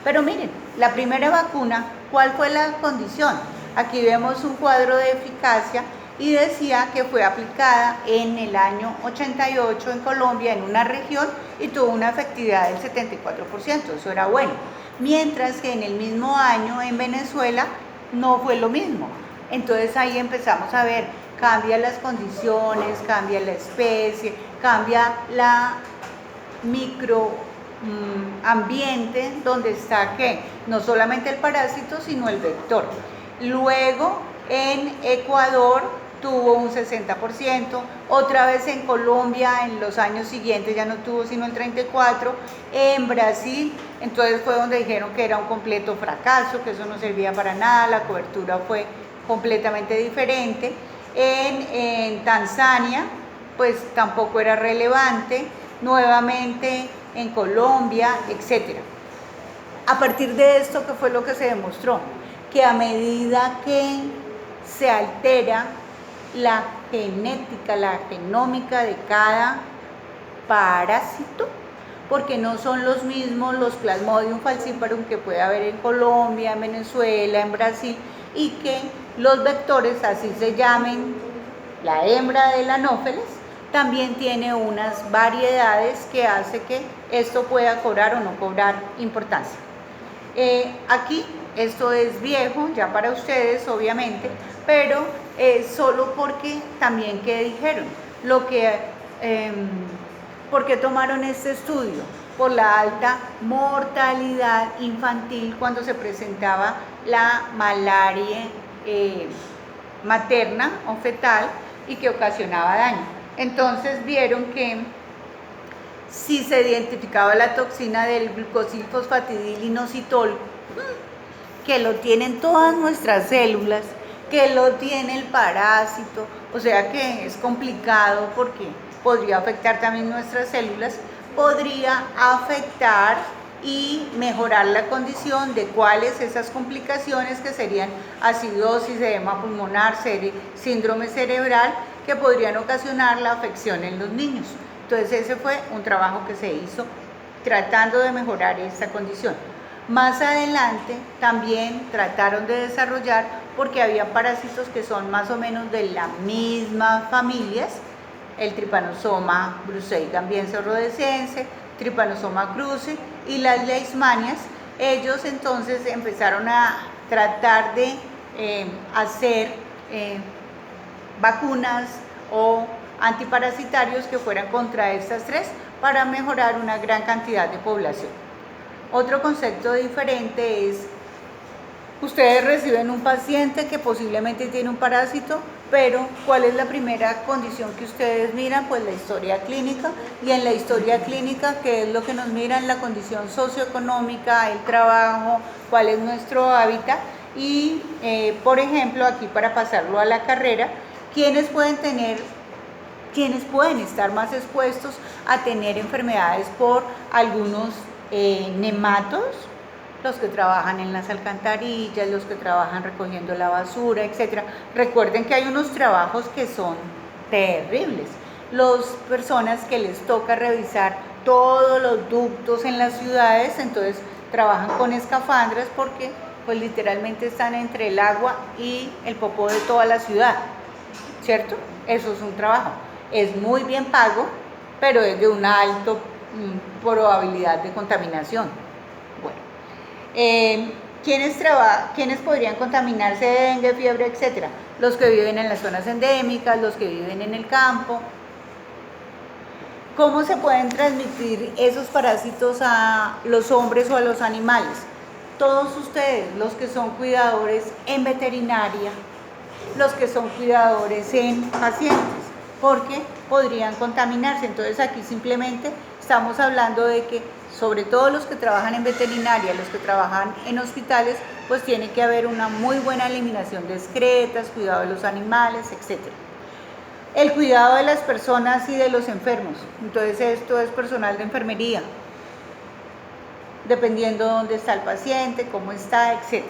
A: Pero miren, la primera vacuna, ¿cuál fue la condición? Aquí vemos un cuadro de eficacia y decía que fue aplicada en el año 88 en Colombia, en una región, y tuvo una efectividad del 74%, eso era bueno. Mientras que en el mismo año en Venezuela no fue lo mismo. Entonces ahí empezamos a ver, cambia las condiciones, cambia la especie, cambia la microambiente donde está no solamente el parásito, sino el vector. Luego en Ecuador tuvo un 60%, otra vez en Colombia en los años siguientes ya no tuvo sino el 34%, en Brasil entonces fue donde dijeron que era un completo fracaso, que eso no servía para nada, la cobertura fue completamente diferente. En Tanzania pues tampoco era relevante, nuevamente en Colombia, etc. A partir de esto, ¿qué fue lo que se demostró? Que a medida que se altera la genética, la genómica de cada parásito, porque no son los mismos los Plasmodium falciparum que puede haber en Colombia, en Venezuela, en Brasil, y que los vectores, así se llamen, la hembra del Anopheles, también tiene unas variedades que hace que esto pueda cobrar o no cobrar importancia. Aquí esto es viejo ya para ustedes obviamente, pero solo porque también que dijeron ¿por qué tomaron este estudio? Por la alta mortalidad infantil cuando se presentaba la malaria materna o fetal y que ocasionaba daño. Entonces vieron que si se identificaba la toxina del glucosilfosfatidilinositol, que lo tienen todas nuestras células, que lo tiene el parásito, o sea que es complicado porque podría afectar también nuestras células, podría afectar y mejorar la condición de cuáles esas complicaciones que serían acidosis, edema pulmonar, síndrome cerebral, que podrían ocasionar la afección en los niños. Entonces ese fue un trabajo que se hizo tratando de mejorar esta condición. Más adelante también trataron de desarrollar, porque había parásitos que son más o menos de la misma familia, el Trypanosoma brucei-gambiense rhodesiense, Trypanosoma cruzi y las leishmanias. Ellos entonces empezaron a tratar de hacer vacunas o antiparasitarios que fueran contra estas tres para mejorar una gran cantidad de población. Otro concepto diferente es, ustedes reciben un paciente que posiblemente tiene un parásito, pero ¿cuál es la primera condición que ustedes miran? Pues la historia clínica, y en la historia clínica, ¿qué es lo que nos miran? La condición socioeconómica, el trabajo, cuál es nuestro hábitat, y por ejemplo, aquí para pasarlo a la carrera, ¿quiénes pueden estar más expuestos a tener enfermedades por algunos nematodos? Los que trabajan en las alcantarillas, los que trabajan recogiendo la basura, etc. Recuerden que hay unos trabajos que son terribles. Las personas que les toca revisar todos los ductos en las ciudades, entonces trabajan con escafandras porque pues literalmente están entre el agua y el popó de toda la ciudad, ¿cierto? Eso es un trabajo. Es muy bien pago, pero es de una alta probabilidad de contaminación. Bueno, ¿quiénes podrían contaminarse de dengue, fiebre, etcétera? Los que viven en las zonas endémicas, los que viven en el campo. ¿Cómo se pueden transmitir esos parásitos a los hombres o a los animales? Todos ustedes, los que son cuidadores en veterinaria, los que son cuidadores en pacientes, porque podrían contaminarse. Entonces aquí simplemente estamos hablando de que sobre todo los que trabajan en veterinaria, los que trabajan en hospitales, pues tiene que haber una muy buena eliminación de excretas, cuidado de los animales, etc. El cuidado de las personas y de los enfermos. Entonces esto es personal de enfermería, dependiendo de dónde está el paciente, cómo está, etc.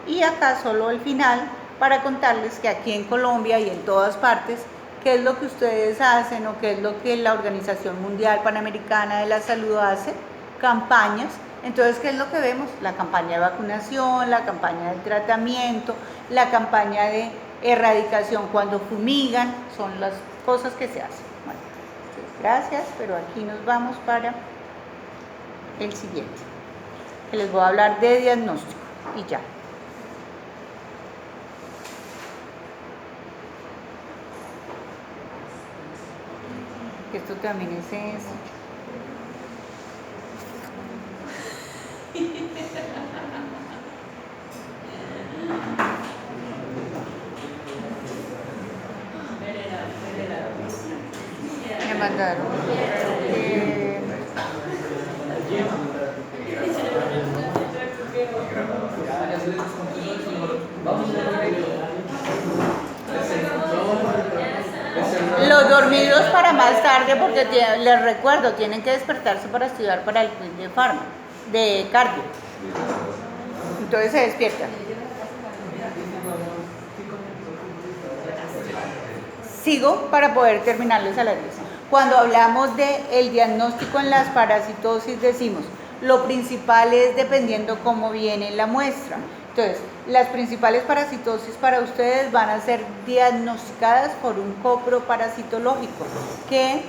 A: Y acá solo el final para contarles que aquí en Colombia y en todas partes, qué es lo que ustedes hacen o qué es lo que la Organización Mundial Panamericana de la Salud hace, campañas. Entonces, ¿qué es lo que vemos? La campaña de vacunación, la campaña de tratamiento, la campaña de erradicación cuando fumigan, son las cosas que se hacen. Bueno, gracias, pero aquí nos vamos para el siguiente, que les voy a hablar de diagnóstico y ya. Esto también es sencillo. Me mandaron. Los dormidos para más tarde, porque les recuerdo, tienen que despertarse para estudiar para el quiz de farma, de cardio. Entonces se despiertan. Sigo para poder terminarles a las 10. Cuando hablamos del diagnóstico en las parasitosis decimos, lo principal es dependiendo cómo viene la muestra. Entonces, las principales parasitosis para ustedes van a ser diagnosticadas por un coproparasitológico, que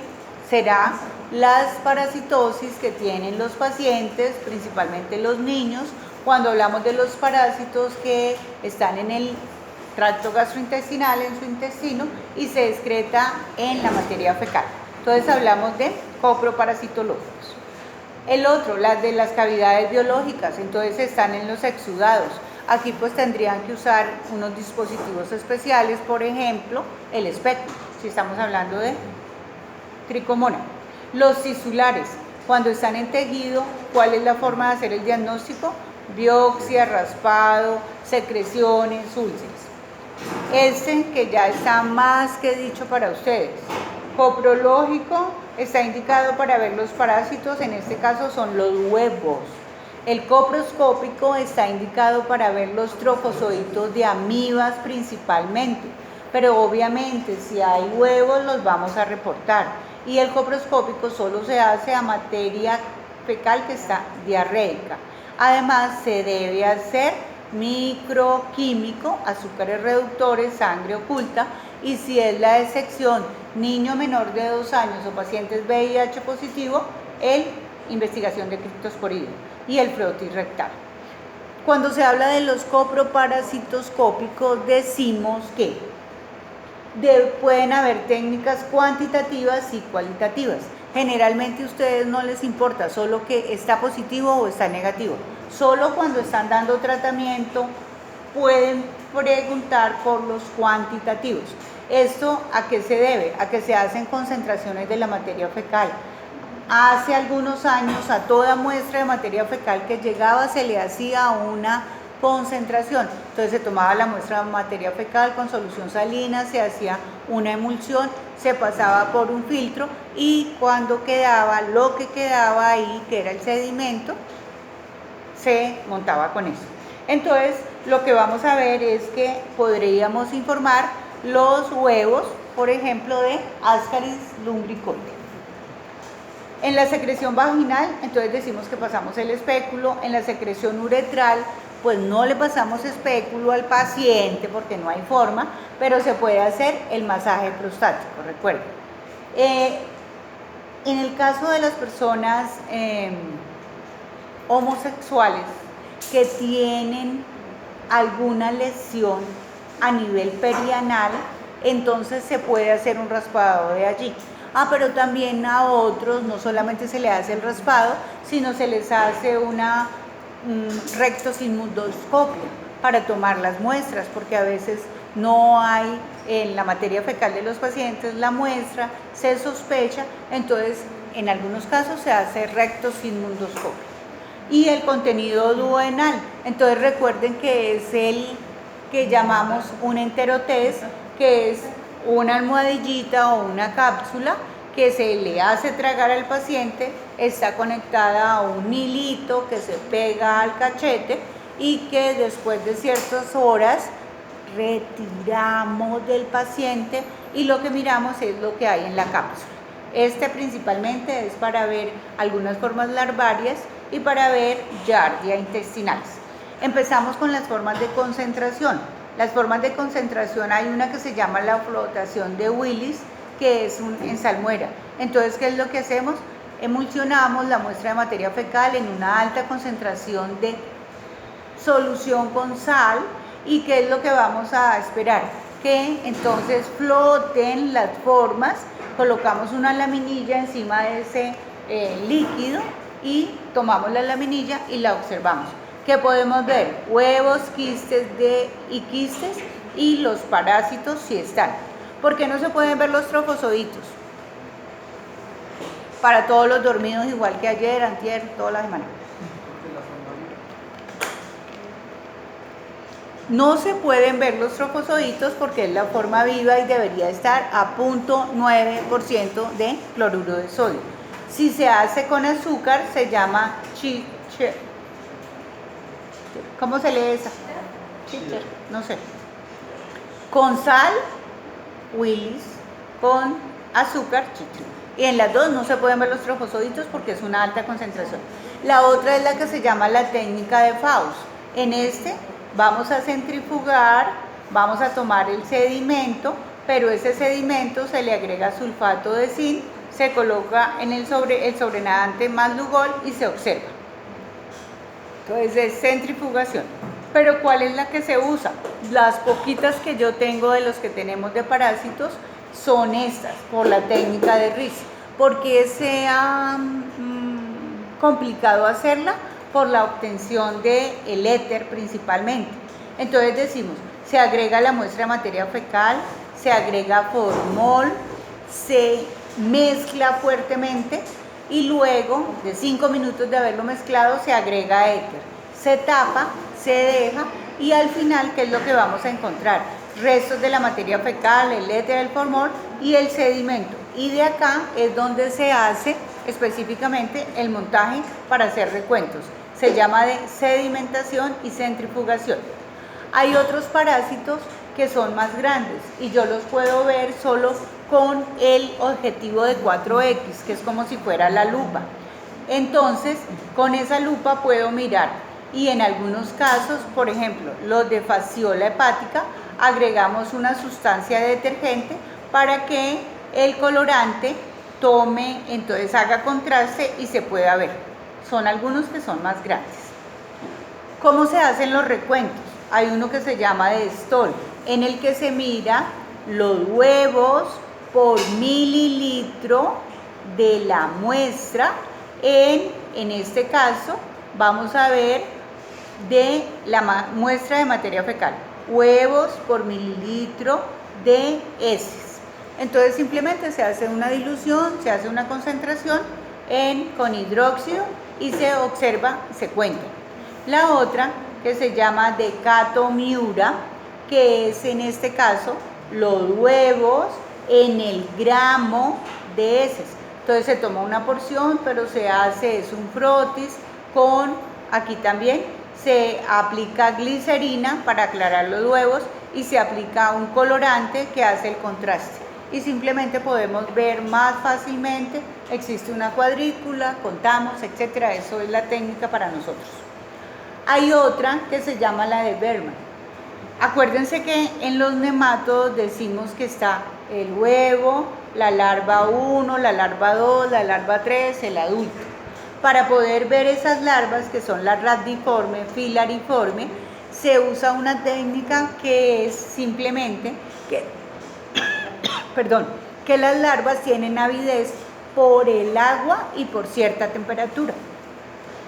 A: será las parasitosis que tienen los pacientes, principalmente los niños, cuando hablamos de los parásitos que están en el tracto gastrointestinal, en su intestino, y se excreta en la materia fecal. Entonces hablamos de coproparasitológicos. El otro, las de las cavidades biológicas, entonces están en los exudados. Aquí pues tendrían que usar unos dispositivos especiales, por ejemplo, el espectro, si estamos hablando de tricomona. Los tisulares, cuando están en tejido, ¿cuál es la forma de hacer el diagnóstico? Biopsia, raspado, secreciones, úlceras. Este que ya está más que dicho para ustedes. Coprológico está indicado para ver los parásitos, en este caso son los huevos. El coproscópico está indicado para ver los trofozoitos de amibas principalmente, pero obviamente si hay huevos los vamos a reportar. Y el coproscópico solo se hace a materia fecal que está diarreica. Además se debe hacer microquímico, azúcares reductores, sangre oculta, y si es la excepción niño menor de 2 años o pacientes VIH positivo, investigación de criptosporidio y el frotis rectal. Cuando se habla de los coproparasitoscópicos decimos que pueden haber técnicas cuantitativas y cualitativas. Generalmente a ustedes no les importa solo que está positivo o está negativo. Solo cuando están dando tratamiento pueden preguntar por los cuantitativos. ¿Esto a qué se debe? A que se hacen concentraciones de la materia fecal. Hace algunos años a toda muestra de materia fecal que llegaba se le hacía una concentración. Entonces se tomaba la muestra de materia fecal con solución salina, se hacía una emulsión, se pasaba por un filtro y cuando quedaba lo que quedaba ahí, que era el sedimento, se montaba con eso. Entonces lo que vamos a ver es que podríamos informar los huevos, por ejemplo, de Ascaris lumbricoide. En la secreción vaginal, entonces decimos que pasamos el espéculo. En la secreción uretral, pues no le pasamos espéculo al paciente porque no hay forma, pero se puede hacer el masaje prostático, recuerden. En el caso de las personas homosexuales que tienen alguna lesión a nivel perianal, entonces se puede hacer un raspado de allí. Pero también a otros no solamente se le hace el raspado, sino se les hace una rectosigmoidoscopia para tomar las muestras, porque a veces no hay en la materia fecal de los pacientes la muestra, se sospecha, entonces en algunos casos se hace rectosigmoidoscopia. Y el contenido duodenal, entonces recuerden que es el que llamamos un enterotest, que es una almohadillita o una cápsula que se le hace tragar al paciente, está conectada a un hilito que se pega al cachete y que después de ciertas horas retiramos del paciente y lo que miramos es lo que hay en la cápsula. Este principalmente es para ver algunas formas larvarias y para ver giardia intestinales. Empezamos con las formas de concentración. Las formas de concentración, hay una que se llama la flotación de Willis, que es en salmuera. Entonces, ¿qué es lo que hacemos? Emulsionamos la muestra de materia fecal en una alta concentración de solución con sal. ¿Y qué es lo que vamos a esperar? Que entonces floten las formas, colocamos una laminilla encima de ese líquido y tomamos la laminilla y la observamos. ¿Qué podemos ver? Huevos, quistes y quistes y los parásitos si están. ¿Por qué no se pueden ver los trofozoitos? Para todos los dormidos, igual que ayer, antier, toda la semana. No se pueden ver los trofozoitos porque es la forma viva y debería estar a 0.9% de cloruro de sodio. Si se hace con azúcar, se llama ¿cómo se lee esa? No sé. Con sal, Willis, con azúcar, chicle. Y en las dos no se pueden ver los trofozoitos porque es una alta concentración. La otra es la que se llama la técnica de Faust. En este vamos a centrifugar, vamos a tomar el sedimento, pero ese sedimento se le agrega sulfato de zinc, se coloca en el sobrenadante más Lugol y se observa. Entonces es centrifugación. Pero ¿cuál es la que se usa? Las poquitas que yo tengo de los que tenemos de parásitos son estas, por la técnica de Riss. ¿Por qué se ha complicado hacerla? Por la obtención del éter principalmente. Entonces decimos, se agrega la muestra de materia fecal, se agrega formol, se mezcla fuertemente y luego de 5 minutos de haberlo mezclado se agrega éter, se tapa, se deja y al final, ¿qué es lo que vamos a encontrar? Restos de la materia fecal, el éter, el formol y el sedimento. Y de acá es donde se hace específicamente el montaje para hacer recuentos. Se llama de sedimentación y centrifugación. Hay otros parásitos que son más grandes y yo los puedo ver solo con el objetivo de 4X, que es como si fuera la lupa. Entonces, con esa lupa puedo mirar y en algunos casos, por ejemplo, los de fasciola hepática, agregamos una sustancia detergente para que el colorante tome, entonces haga contraste y se pueda ver. Son algunos que son más grandes. ¿Cómo se hacen los recuentos? Hay uno que se llama de Stoll, en el que se mira los huevos por mililitro de la muestra. En este caso, vamos a ver de la muestra de materia fecal, huevos por mililitro de heces. Entonces simplemente se hace una dilución, se hace una concentración con hidróxido y se observa, se cuenta. La otra que se llama decatomiura, que es en este caso los huevos en el gramo de heces. Entonces se toma una porción, pero se hace, es un frotis con, aquí también se aplica glicerina para aclarar los huevos y se aplica un colorante que hace el contraste. y simplemente podemos ver más fácilmente, existe una cuadrícula, contamos, etcétera. Eso es la técnica para nosotros. Hay otra que se llama la de Berman. Acuérdense que en los nemátodos decimos que está el huevo, la larva 1, la larva 2, la larva 3, el adulto. Para poder ver esas larvas, que son las radiforme, filariforme, se usa una técnica que es simplemente que las larvas tienen avidez por el agua y por cierta temperatura.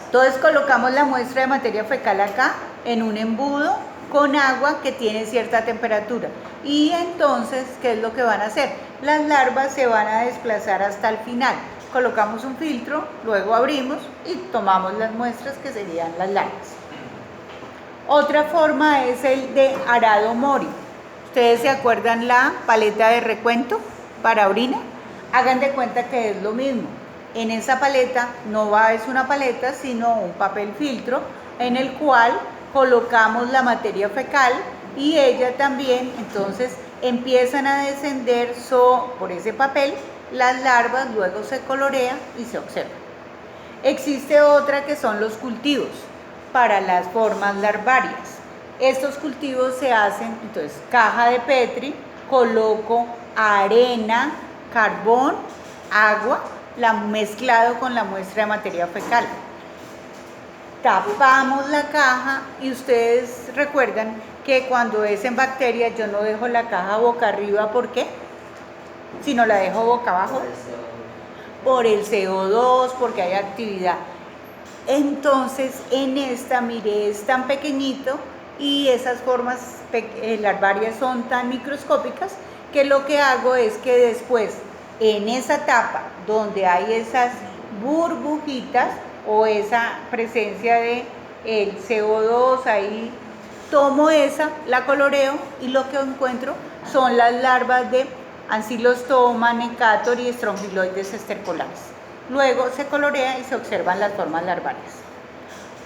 A: Entonces colocamos la muestra de materia fecal acá en un embudo con agua que tiene cierta temperatura. Y entonces, ¿qué es lo que van a hacer? Las larvas se van a desplazar hasta el final. Colocamos un filtro, luego abrimos y tomamos las muestras que serían las larvas. Otra forma es el de Arado Mori. ¿Ustedes se acuerdan la paleta de recuento para orina? Hagan de cuenta que es lo mismo. En esa paleta no es una paleta, sino un papel filtro en el cual colocamos la materia fecal y ella también, entonces empiezan a descender por ese papel las larvas, luego se colorea y se observa. Existe otra que son los cultivos para las formas larvarias. Estos cultivos se hacen, entonces, caja de Petri, coloco arena, carbón, agua, mezclado con la muestra de materia fecal. Tapamos la caja y ustedes recuerdan que cuando es en bacterias yo no dejo la caja boca arriba, ¿por qué? Sino la dejo boca abajo. Por el CO2, porque hay actividad. Entonces en esta, mire, es tan pequeñito y esas formas larvarias son tan microscópicas que lo que hago es que después en esa tapa donde hay esas burbujitas o esa presencia de el CO2 ahí, tomo esa, la coloreo y lo que encuentro son las larvas de Ancylostoma, Necator y Strongyloides estercolaris. Luego se colorea y se observan las formas larvarias.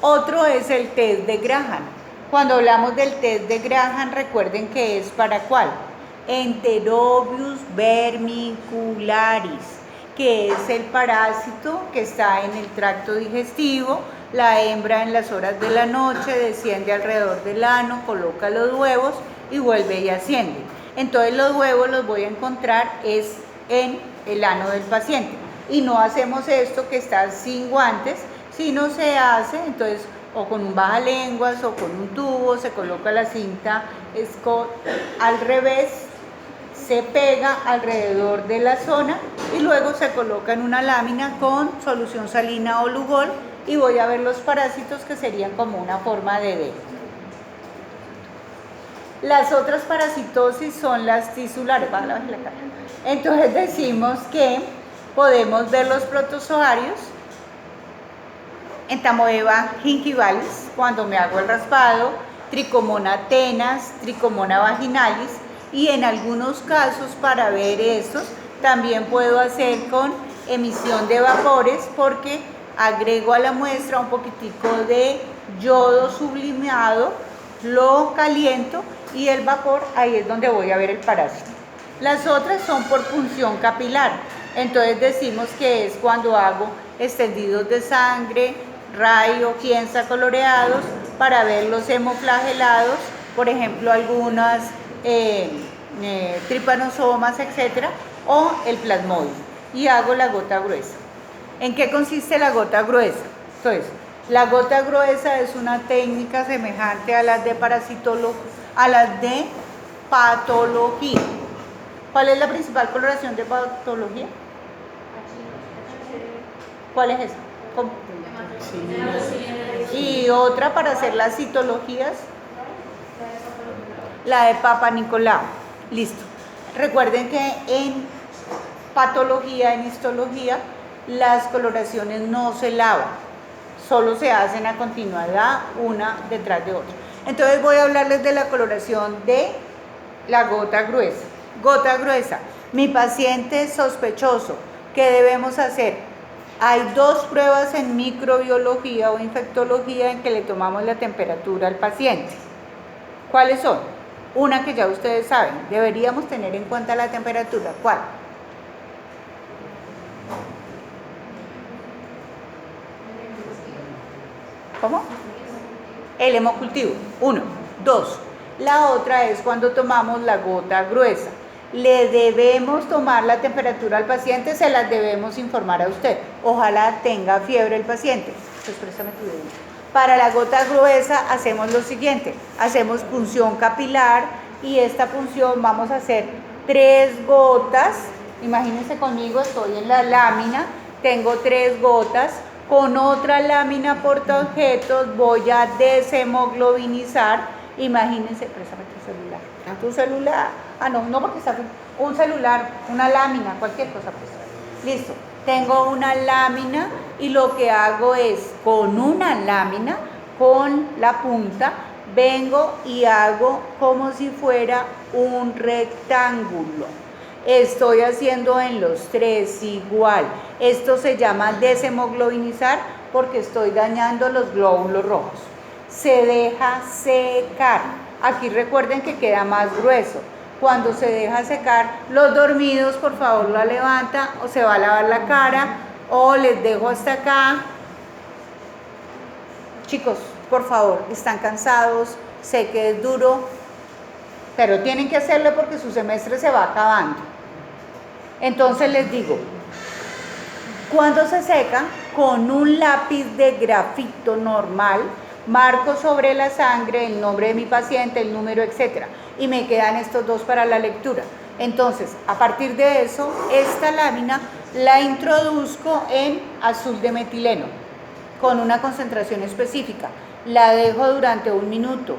A: Otro es el test de Graham. Cuando hablamos del test de Graham, recuerden que es para ¿cuál? Enterobius vermicularis, que es el parásito que está en el tracto digestivo. La hembra en las horas de la noche desciende alrededor del ano, coloca los huevos y vuelve y asciende. Entonces los huevos los voy a encontrar es en el ano del paciente. Y no hacemos esto que está sin guantes, sino se hace entonces o con un bajalenguas o con un tubo, se coloca la cinta Scott al revés, se pega alrededor de la zona y luego se coloca en una lámina con solución salina o Lugol y voy a ver los parásitos que serían como una forma de D. Las otras parasitosis son las tisulares. Entonces decimos que podemos ver los protozoarios Entamoeba gingivalis cuando me hago el raspado, Tricomona tenas, Tricomona vaginalis, y en algunos casos para ver estos también puedo hacer con emisión de vapores porque agrego a la muestra un poquitico de yodo sublimado, lo caliento y el vapor, ahí es donde voy a ver el parásito. Las otras son por punción capilar, entonces decimos que es cuando hago extendidos de sangre, rayo, piensa coloreados para ver los hemoflagelados, por ejemplo algunas tripanosomas, etcétera, o el plasmodio, y hago la gota gruesa. ¿En qué consiste la gota gruesa? Entonces, la gota gruesa es una técnica semejante a las de patología. ¿Cuál es la principal coloración de patología? ¿Cuál es esa? ¿Cómo? Y otra para hacer las citologías, la de Papa Nicolau. Listo. Recuerden que en patología, en histología, las coloraciones no se lavan, solo se hacen a continuidad una detrás de otra. Entonces voy a hablarles de la coloración de la gota gruesa. Gota gruesa. Mi paciente sospechoso, ¿qué debemos hacer? Hay dos pruebas en microbiología o infectología en que le tomamos la temperatura al paciente. ¿Cuáles son? Una que ya ustedes saben, deberíamos tener en cuenta la temperatura. ¿Cuál? ¿Cómo? El hemocultivo, 1. 2. La otra es cuando tomamos la gota gruesa. Le debemos tomar la temperatura al paciente, se las debemos informar a usted. Ojalá tenga fiebre el paciente. Pues préstame tu dedo. Para la gota gruesa hacemos lo siguiente, hacemos punción capilar y esta punción vamos a hacer 3 gotas. Imagínense conmigo, estoy en la lámina, tengo 3 gotas. Con otra lámina portaobjetos voy a deshemoglobinar. Imagínense, préstame tu celular. Tu celular. No, porque está un celular, una lámina, cualquier cosa. Pues. Listo. Tengo una lámina y lo que hago es, con una lámina, con la punta, vengo y hago como si fuera un rectángulo. Estoy haciendo en los 3 igual. Esto se llama deshemoglobinar porque estoy dañando los glóbulos rojos. Se deja secar. Aquí recuerden que queda más grueso. Cuando se deja secar, los dormidos por favor la levantan o se va a lavar la cara o les dejo hasta acá. Chicos, por favor, están cansados, sé que es duro, pero tienen que hacerlo porque su semestre se va acabando. Entonces les digo, cuando se seca, con un lápiz de grafito normal, marco sobre la sangre el nombre de mi paciente, el número, etc. Y me quedan estos 2 para la lectura. Entonces, a partir de eso, esta lámina la introduzco en azul de metileno con una concentración específica. La dejo durante 1 minuto,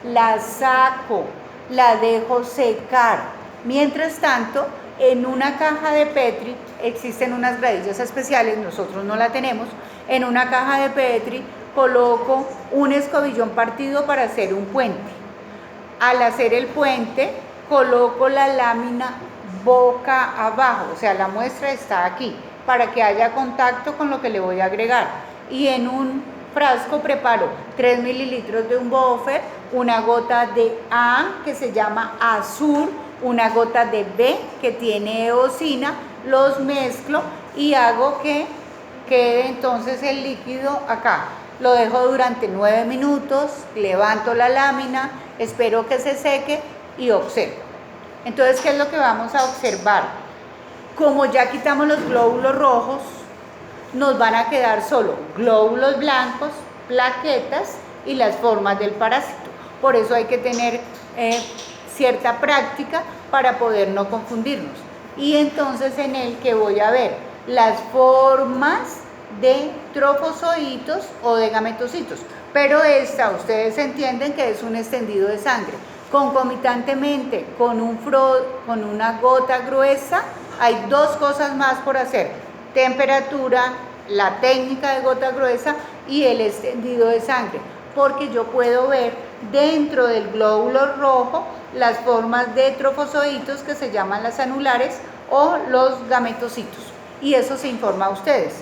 A: la saco, la dejo secar. Mientras tanto, en una caja de Petri, existen unas gradillas especiales, nosotros no la tenemos, en una caja de Petri coloco un escobillón partido para hacer un puente. Al hacer el puente, coloco la lámina boca abajo, o sea, la muestra está aquí, para que haya contacto con lo que le voy a agregar. Y en un frasco preparo 3 mililitros de un buffer, una gota de A, que se llama azul, una gota de B, que tiene eosina, los mezclo y hago que quede entonces el líquido acá. Lo dejo durante 9 minutos, levanto la lámina, espero que se seque y observo. Entonces, ¿qué es lo que vamos a observar? Como ya quitamos los glóbulos rojos, nos van a quedar solo glóbulos blancos, plaquetas y las formas del parásito. Por eso hay que tener cierta práctica para poder no confundirnos. Y entonces en el que voy a ver las formas de trofozoitos o de gametocitos, pero esta ustedes entienden que es un extendido de sangre. Concomitantemente con una gota gruesa hay 2 cosas más por hacer: temperatura, la técnica de gota gruesa y el extendido de sangre, porque yo puedo ver dentro del glóbulo rojo las formas de trofozoitos que se llaman las anulares o los gametocitos, y eso se informa a ustedes.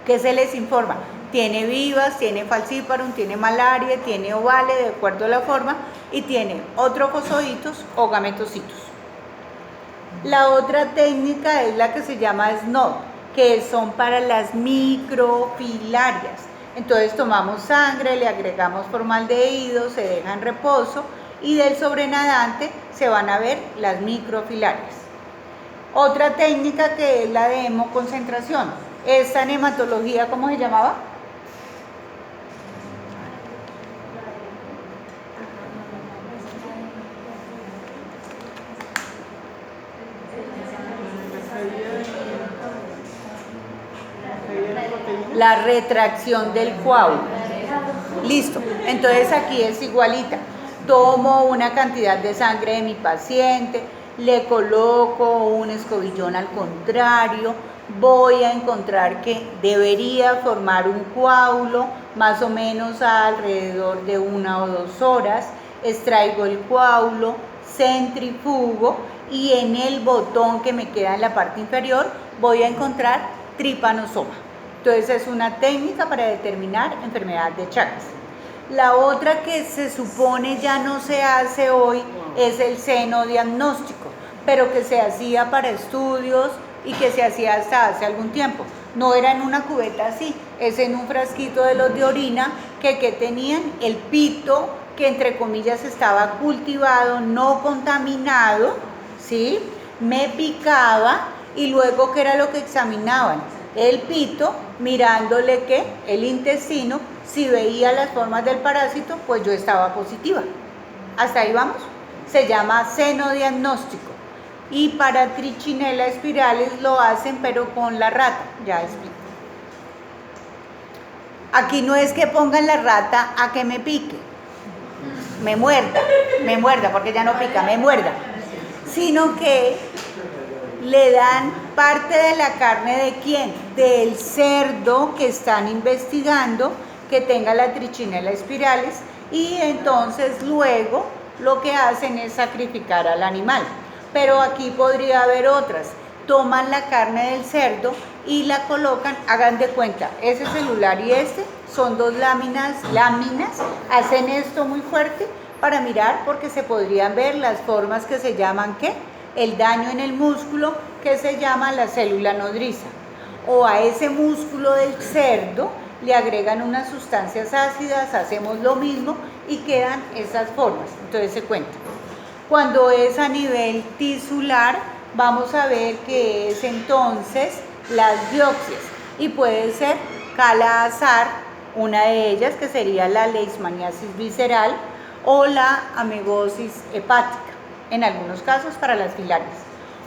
A: ¿Qué se les informa? Tiene vivas, tiene falciparum, tiene malaria, tiene ovale, de acuerdo a la forma, y tiene o trofozoitos o gametocitos. La otra técnica es la que se llama SNOT, que son para las microfilarias. Entonces tomamos sangre, le agregamos formaldehído, se deja en reposo y del sobrenadante se van a ver las microfilarias. Otra técnica que es la de hemoconcentración. Esta en hematología, ¿cómo se llamaba? La retracción del coágulo. Listo, entonces aquí es igualita. Tomo una cantidad de sangre de mi paciente, le coloco un escobillón al contrario, voy a encontrar que debería formar un coágulo más o menos alrededor de 1 o 2 horas, extraigo el coágulo, centrifugo y en el botón que me queda en la parte inferior voy a encontrar tripanosoma. Entonces es una técnica para determinar enfermedad de Chagas. La otra que se supone ya no se hace hoy es el seno diagnóstico, pero que se hacía para estudios y que se hacía hasta hace algún tiempo. No era en una cubeta así, es en un frasquito de los de orina que tenían el pito que entre comillas estaba cultivado, no contaminado, ¿sí? Me picaba y luego ¿qué era lo que examinaban? El pito, mirándole que el intestino, si veía las formas del parásito, pues yo estaba positiva. Hasta ahí vamos. Se llama seno diagnóstico. Y para Trichinella spiralis lo hacen, pero con la rata. Ya explico. Aquí no es que pongan la rata a que me pique, me muerda, porque ya no pica, me muerda, sino que le dan parte de la carne de quién, del cerdo que están investigando que tenga la Trichinella spiralis, y entonces luego lo que hacen es sacrificar al animal. Pero aquí podría haber otras. Toman la carne del cerdo y la colocan, hagan de cuenta, ese celular y este son dos láminas, hacen esto muy fuerte para mirar, porque se podrían ver las formas que se llaman, ¿qué? El daño en el músculo, que se llama la célula nodriza. O a ese músculo del cerdo le agregan unas sustancias ácidas, hacemos lo mismo y quedan esas formas. Entonces se cuenta. Cuando es a nivel tisular, vamos a ver que es entonces las biopsias, y puede ser Kala-Azar, una de ellas que sería la leishmaniasis visceral o la amegosis hepática, en algunos casos para las filarias.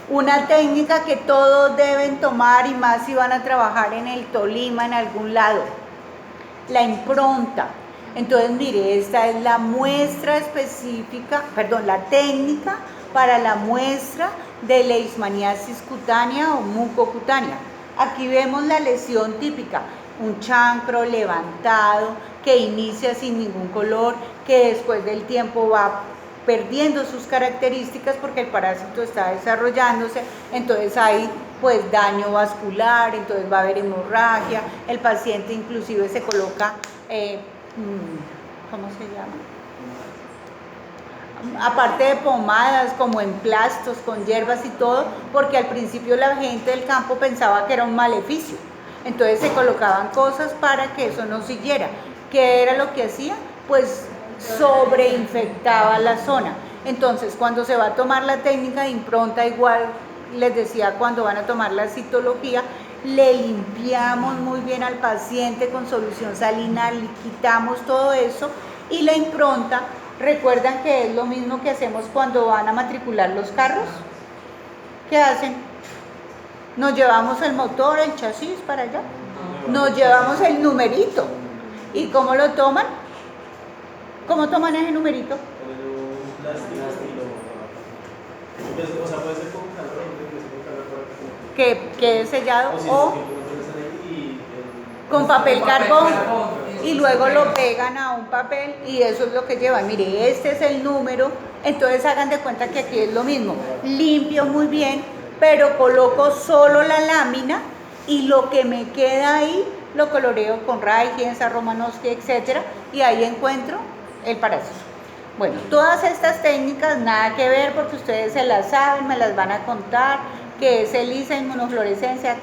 A: Una técnica que todos deben tomar, y más si van a trabajar en el Tolima, en algún lado, la impronta. Entonces, mire, esta es la muestra específica, la técnica para la muestra de leishmaniasis cutánea o mucocutánea. Aquí vemos la lesión típica, un chancro levantado que inicia sin ningún color, que después del tiempo va perdiendo sus características porque el parásito está desarrollándose, entonces hay pues daño vascular, entonces va a haber hemorragia, el paciente inclusive se coloca, ¿cómo se llama? Aparte de pomadas, como emplastos con hierbas y todo, porque al principio la gente del campo pensaba que era un maleficio, entonces se colocaban cosas para que eso no siguiera. ¿Qué era lo que hacía? Pues sobreinfectaba la zona. Entonces, cuando se va a tomar la técnica de impronta, igual les decía, cuando van a tomar la citología, le limpiamos muy bien al paciente con solución salina, le quitamos todo eso, y la impronta, ¿recuerdan que es lo mismo que hacemos cuando van a matricular los carros? ¿Qué hacen? Nos llevamos el motor, el chasis para allá, nos llevamos el numerito. ¿Y cómo lo toman? ¿Cómo toman ese numerito?
C: O sea, puede ser con calor,
A: Que quede sellado o con papel carbón, y luego lo pegan a un papel y eso es lo que llevan. Mire, este es el número, entonces hagan de cuenta que aquí es lo mismo. Limpio muy bien, pero coloco solo la lámina y lo que me queda ahí lo coloreo con Reichens, Romanowski, etc. Y ahí encuentro el parásito. Bueno, todas estas técnicas nada que ver porque ustedes se las saben, me las van a contar, que es ELISA, inmunofluorescencia,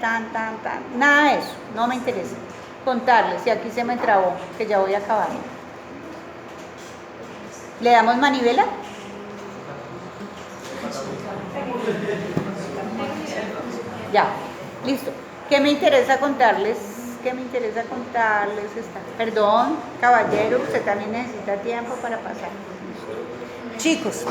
A: nada de eso, no me interesa contarles, y aquí se me trabó, que ya voy a acabar. ¿Le damos manivela? Ya, listo. ¿Qué me interesa contarles? Perdón, caballero, usted también necesita tiempo para pasar. Chicos,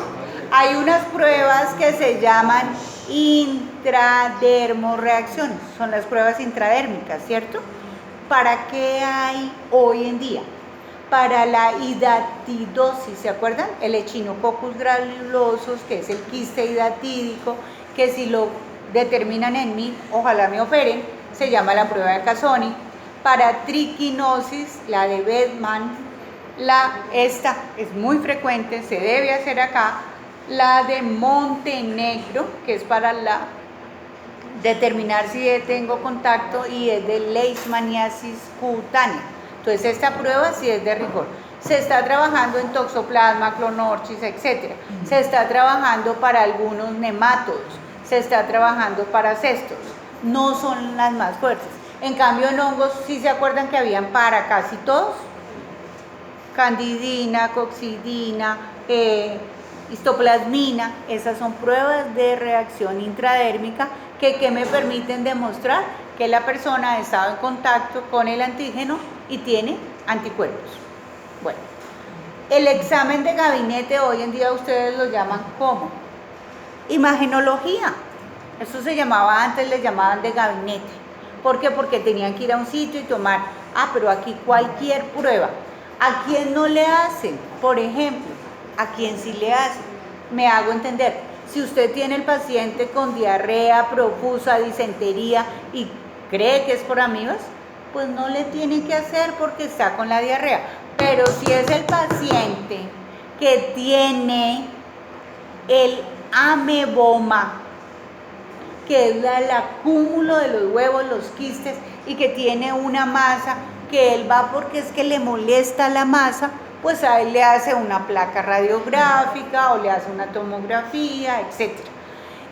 A: hay unas pruebas que se llaman intradermorreacciones, son las pruebas intradérmicas, ¿cierto? ¿Para qué hay hoy en día? Para la hidatidosis, ¿se acuerdan? El Echinococcus granulosus, que es el quiste hidatídico, que si lo determinan en mí, ojalá me operen, se llama la prueba de Casoni. Para triquinosis, la de Bedman, esta es muy frecuente, se debe hacer acá, la de Montenegro, que es para determinar si tengo contacto, y es de leishmaniasis cutánea. Entonces esta prueba sí es de rigor. Se está trabajando en toxoplasma, clonorchis, etc. Se está trabajando para algunos nemátodos, se está trabajando para cestos. No son las más fuertes. En cambio, en hongos, ¿sí se acuerdan que habían para casi todos? Candidina, coxidina, histoplasmina, esas son pruebas de reacción intradérmica que me permiten demostrar que la persona ha estado en contacto con el antígeno y tiene anticuerpos. Bueno, el examen de gabinete hoy en día ustedes lo llaman ¿cómo? Imagenología. Eso se llamaba antes, les llamaban de gabinete. ¿Por qué? Porque tenían que ir a un sitio y tomar, pero aquí cualquier prueba. ¿A quién no le hacen? Por ejemplo, ¿a quién sí le hacen? Me hago entender. Si usted tiene el paciente con diarrea profusa, disentería y cree que es por amibas, pues no le tiene que hacer porque está con la diarrea. Pero si es el paciente que tiene el ameboma, que es el acúmulo de los huevos, los quistes, y que tiene una masa, que él va porque es que le molesta la masa, pues a él le hace una placa radiográfica o le hace una tomografía, etc.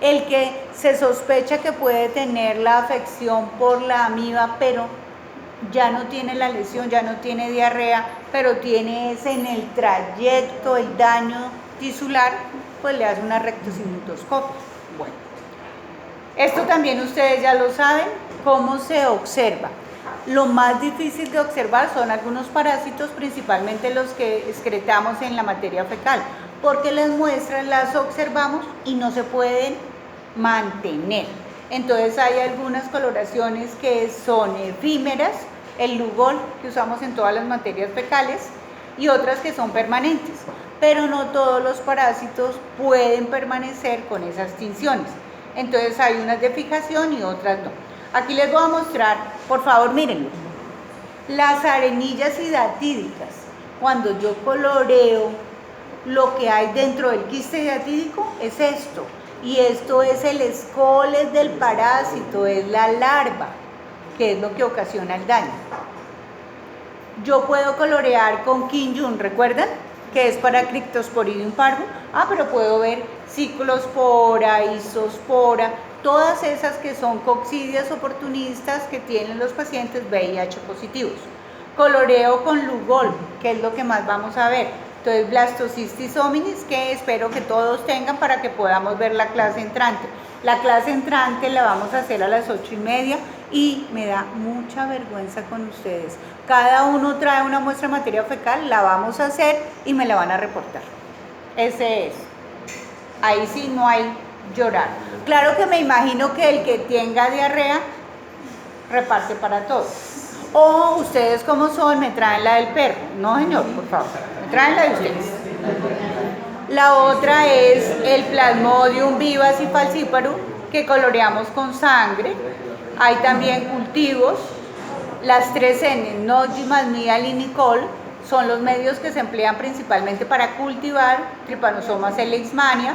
A: El que se sospecha que puede tener la afección por la amiba, pero ya no tiene la lesión, ya no tiene diarrea, pero tiene ese en el trayecto, el daño tisular, pues le hace una rectocinetoscopia. Bueno, esto también ustedes ya lo saben, cómo se observa. Lo más difícil de observar son algunos parásitos, principalmente los que excretamos en la materia fecal, porque las muestras las observamos y no se pueden mantener. Entonces hay algunas coloraciones que son efímeras, el Lugol que usamos en todas las materias fecales, y otras que son permanentes, pero no todos los parásitos pueden permanecer con esas tinciones. Entonces hay unas de fijación y otras no. Aquí les voy a mostrar, por favor mírenlo, las arenillas hidatídicas. Cuando yo coloreo lo que hay dentro del quiste hidatídico es esto, y esto es el escoles del parásito, es la larva, que es lo que ocasiona el daño. Yo puedo colorear con Kin-Yun, ¿recuerdan? Que es para Cryptosporidium parvum. Pero puedo ver ciclospora, isospora, todas esas que son coccidias oportunistas que tienen los pacientes VIH positivos. Coloreo con Lugol, que es lo que más vamos a ver. Entonces, Blastocystis hominis, que espero que todos tengan para que podamos ver la clase entrante. La clase entrante la vamos a hacer a las 8:30 y me da mucha vergüenza con ustedes. Cada uno trae una muestra de materia fecal, la vamos a hacer y me la van a reportar. Ese es. Ahí sí no hay llorar. Claro que me imagino que el que tenga diarrea reparte para todos. O ustedes como son, me traen la del perro. No, señor, por favor, me traen la de ustedes. La otra es el Plasmodium vivax y falciparum, que coloreamos con sangre. Hay también cultivos. Las 3 N, Nogimas, Mial y Nicol, son los medios que se emplean principalmente para cultivar Trypanosoma leishmania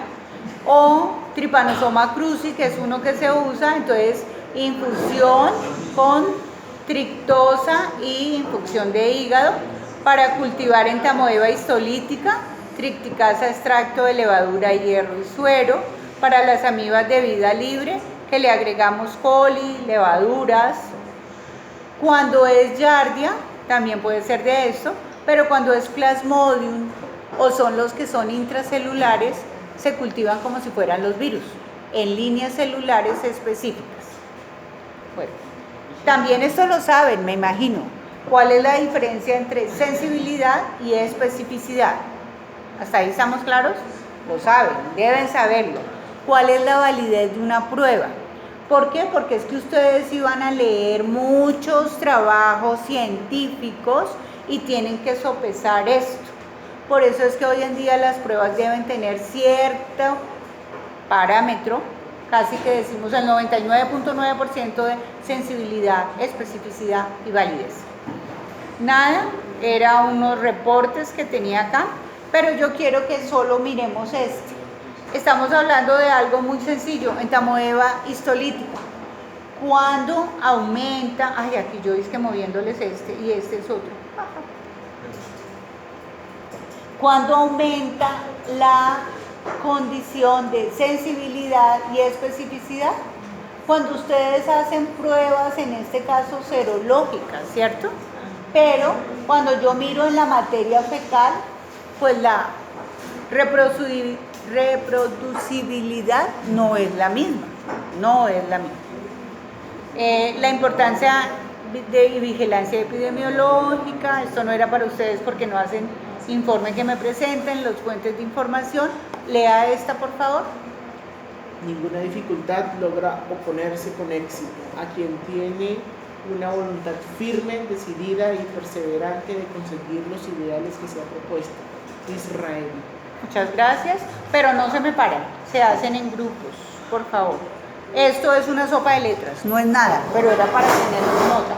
A: o Trypanosoma cruzi, que es uno que se usa. Entonces, infusión con trictosa y infusión de hígado para cultivar entamoeba histolítica, tripticasa extracto de levadura, hierro y suero, para las amibas de vida libre, que le agregamos coli, levaduras. Cuando es Giardia, también puede ser de esto, pero cuando es Plasmodium o son los que son intracelulares, se cultivan como si fueran los virus, en líneas celulares específicas. Bueno, también esto lo saben, me imagino. ¿Cuál es la diferencia entre sensibilidad y especificidad? ¿Hasta ahí estamos claros? Lo saben, deben saberlo. ¿Cuál es la validez de una prueba? ¿Por qué? Porque es que ustedes iban a leer muchos trabajos científicos y tienen que sopesar esto. Por eso es que hoy en día las pruebas deben tener cierto parámetro, casi que decimos el 99.9% de sensibilidad, especificidad y validez. Nada, eran unos reportes que tenía acá, pero yo quiero que solo miremos este. Estamos hablando de algo muy sencillo, entamoeba histolítica. Cuando aumenta, aquí yo es que moviéndoles este y este es otro. ¿Cuándo aumenta la condición de sensibilidad y especificidad? Cuando ustedes hacen pruebas, en este caso serológicas, ¿cierto? Pero cuando yo miro en la materia fecal, pues la reproducibilidad no es la misma, no es la misma. La importancia de vigilancia epidemiológica, esto no era para ustedes porque no hacen informe que me presenten, los fuentes de información, lea esta por favor.
D: Ninguna dificultad logra oponerse con éxito a quien tiene una voluntad firme, decidida y perseverante de conseguir los ideales que se ha propuesto. Israel.
A: Muchas gracias, pero no se me paren, se hacen en grupos, por favor. Esto es una sopa de letras, no es nada, pero era para tener nota.